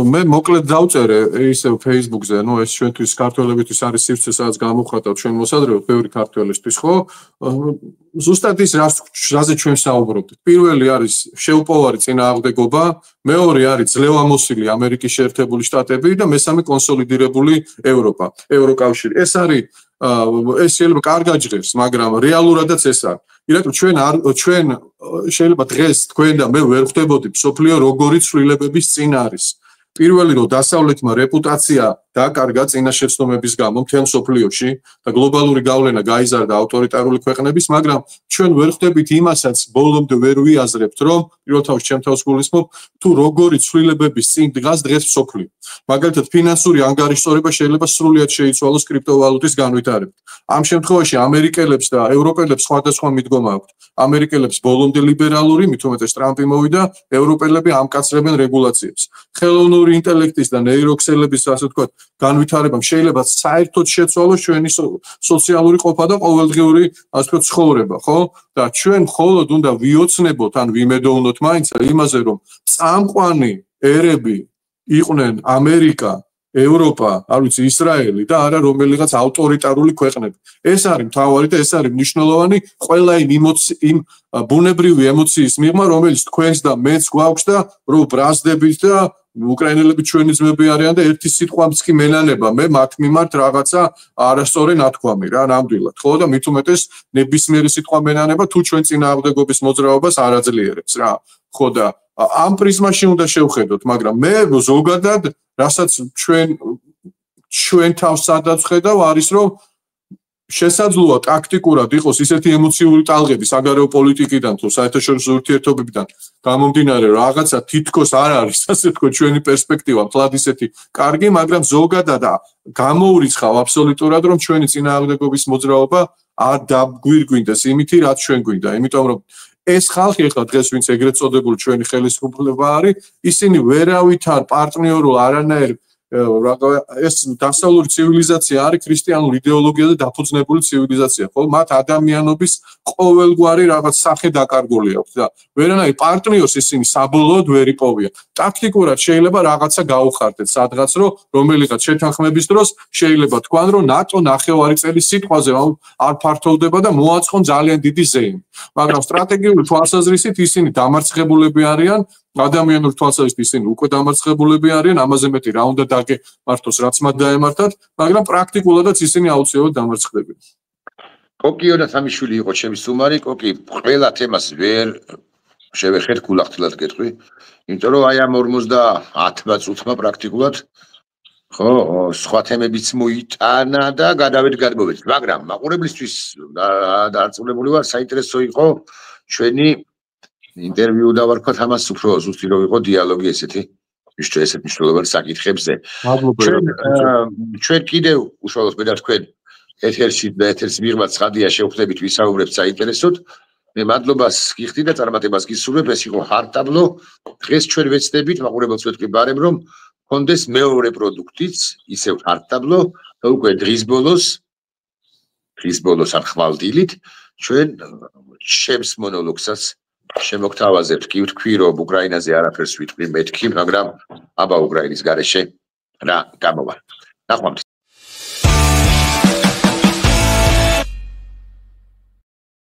მე მოკლედ დავწერე ისე Facebook-ზე ნუ ეს ჩვენთვის ქართველებისთვის არის სივრცე სადაც გამოვხატავთ ჩვენ მოსადრეობთ ბევრი ქართველისთვის ხო ზუსტად ის რაზე ჩვენ საუბრობთ პირველი არის შეუპოვარი წინააღმდეგობა მეორე არის ძლევამოსილი ამერიკის შეერთებული შტატები და მესამე კონსოლიდირებული ევროპა ევროკავშირი ეს არის ეს შეიძლება კარგად ჟღერს მაგრამ რეალურადაც ეს არის ირაკ ჩვენ შეიძლება დღეს თქვენ და მე ვერ ხვდებოდი მსოფლიო როგორი ცვლილებების წინ არის პირველი რომ დასავლეთმა რეპუტაცია დაკარგა წინა შეცდომების გამო მთელ მსოფლიოში და გლობალური გავლენა გაიზარდა ავტორიტარული ქვეყნების მაგრამ ჩვენ ვერ ხვდებით იმასაც ბოლომდე ვერ ვიაზრებთ რომ პირველ თავში ჩემ თავს გულისხმობ თუ როგორი ცვლილებების წინ დგას დღეს მსოფლიო მაგალითად ფინანსური ანგარიშწორება შეიძლება სრულიად შეიცვალოს კრიპტოვალუტის განვითარებით ამ შემთხვევაში ამერიკელებს და ევროპელებს სხვადასხვა მიდგომა აქვთ ამერიკელებს ბოლომდე ლიბერალური მით უმეტეს ტრამპი მოვიდა ევროპელები ამკაცრებენ რეგულაციებს ხელოვნური ინტელექტის და ნეიროქსელების ასე ვთქვათ განვითარებამ შეიძლება საერთოდ შეცვალოს ჩვენი სოციალური ყოფა და ყოველდღიური ასე ვთქვათ ცხოვრება ხო და ჩვენ მხოლოდ უნდა ვიოცნებოთ ან ვიმედოვნოთ მაინც იმაზე რომ წამყვანი ერები იყვნენ ამერიკა ევროპა, არ ვიცი, ისრაელი და არა რომელიღაც ავტორიტარული ქვეყნები. ეს არის მთავარი და ეს არის მნიშვნელოვანი ყველა იმ ბუნებრივი ემოციის მიღმა, რომელიც თქვენს და მეც გვაქვს და რომ ბრაზდებით და უკრაინელები ჩვენი ძმები არიან და ერთი სიტყვამც კი მენანება მე მათ მიმართ რაღაცა არასწორი ნათქვამი რა ნამდვილად ხო და მით უმეტეს ნებისმიერი სიტყვა მენანება თუ ჩვენ წინააღმდეგობის მოძრაობას არ აძლიერებს რა ხო და ამ პრიზმაში უნდა შევხედოთ მაგრამ მე ზოგადად რასაც ჩვენ თავს სადაც ხედავ არის რომ შესაძლოა ტაქტიკურად იყოს ისეთი ემოციური ტალღები საგარეო პოლიტიკიდან თუ საერთაშორისო ურთიერთობებიდან გამომდინარე რაღაცა თითქოს არ არის ასე თქვა ჩვენი პერსპექტივა მთლად ისეთი კარგი მაგრამ ზოგადად გამოურიცხავ აბსოლუტურად რომ ჩვენი წინააღმდეგობის მოძრაობა არ დაგვირგვინდეს იმითი რაც ჩვენ გვინდა იმიტომ რომ ეს ხალხი ახლა დღეს ვინც ეგრეთ წოდებული ჩვენი ხელისუფლება არის ისინი ვერავითარ პარტნიორულ არანაირ ეს დასავლური ცივილიზაცია არის ქრისტიანული იდეოლოგიაზე დაფუძნებული ცივილიზაცია ხო მათ ადამიანობის ყოველგვარი რაღაც სახე დაკარგული აქვს და ვერანაირ პარტნიორს ისინი საბოლოოდ ვერ იპოვიან ტაქტიკურად შეიძლება რაღაცა გაუხარტეთ სადღაც რომელიღაც შეთანხმების დროს შეიძლება თქვან რომ ნატო ნახევარი წელი სიტყვაზე არ ფართოვდება და მოაწყონ ძალიან დიდი ზეიმი მაგრამ სტრატეგიული თვალსაზრისით ისინი დამარცხებულები არიან ადამიანური თვალსაზრისით ისინი უკვე დამარცხებულები არიან ამაზე მეტი რა უნდა დაგემართოს რაც მათ დაემართათ მაგრამ პრაქტიკულადაც ისინი აუცილებლად დამარცხდებიან კოკიო და სამიშვილი იყო ჩემი სტუმარი კოკი ყველა თემას ვერ შევეხეთ გულახდილად გეტყვი იმიტომ რომ აი ამ 50 წუთმა პრაქტიკულად ხო სხვა თემებიც მოიტანა და გადავედგადმოვეთ მაგრამ მაყურებლისთვის დარწმუნებული ვარ საინტერესო იყო ჩვენი ინტერვიუ და ვარქვათ ამას უფრო ზუსტი რომ იყო დიალოგი ესეთი ისეთ მნიშვნელოვან საკითხებზე ჩვენ კიდევ უშუალოდ მე და თქვენ ეთერში და ეთერს მიღმა ცხადია შევხვდებით ვისაუბრებთ საინტერესოდ მე მადლობას გიხდი და წარმატებას გისურვებ ეს იყო ჰარტაბლო დღეს ჩვენ ვეცდებით მაყურებელს ვეთქვი ბარემ რომ კონდეს მეორე პროდუქტიც ისევ ჰარტაბლო და უკვე დღის ბოლოს დღის ბოლოს ან ხვალდილით ჩვენ ჩემს მონოლოგსაც შემოგთავაზებთ. კი ვთქვი, რომ უკრაინაზე არაფერს ვიტყვი მეთქი, მაგრამ აბა უკრაინის გარეშე რა გამოვა. ნახვამდის.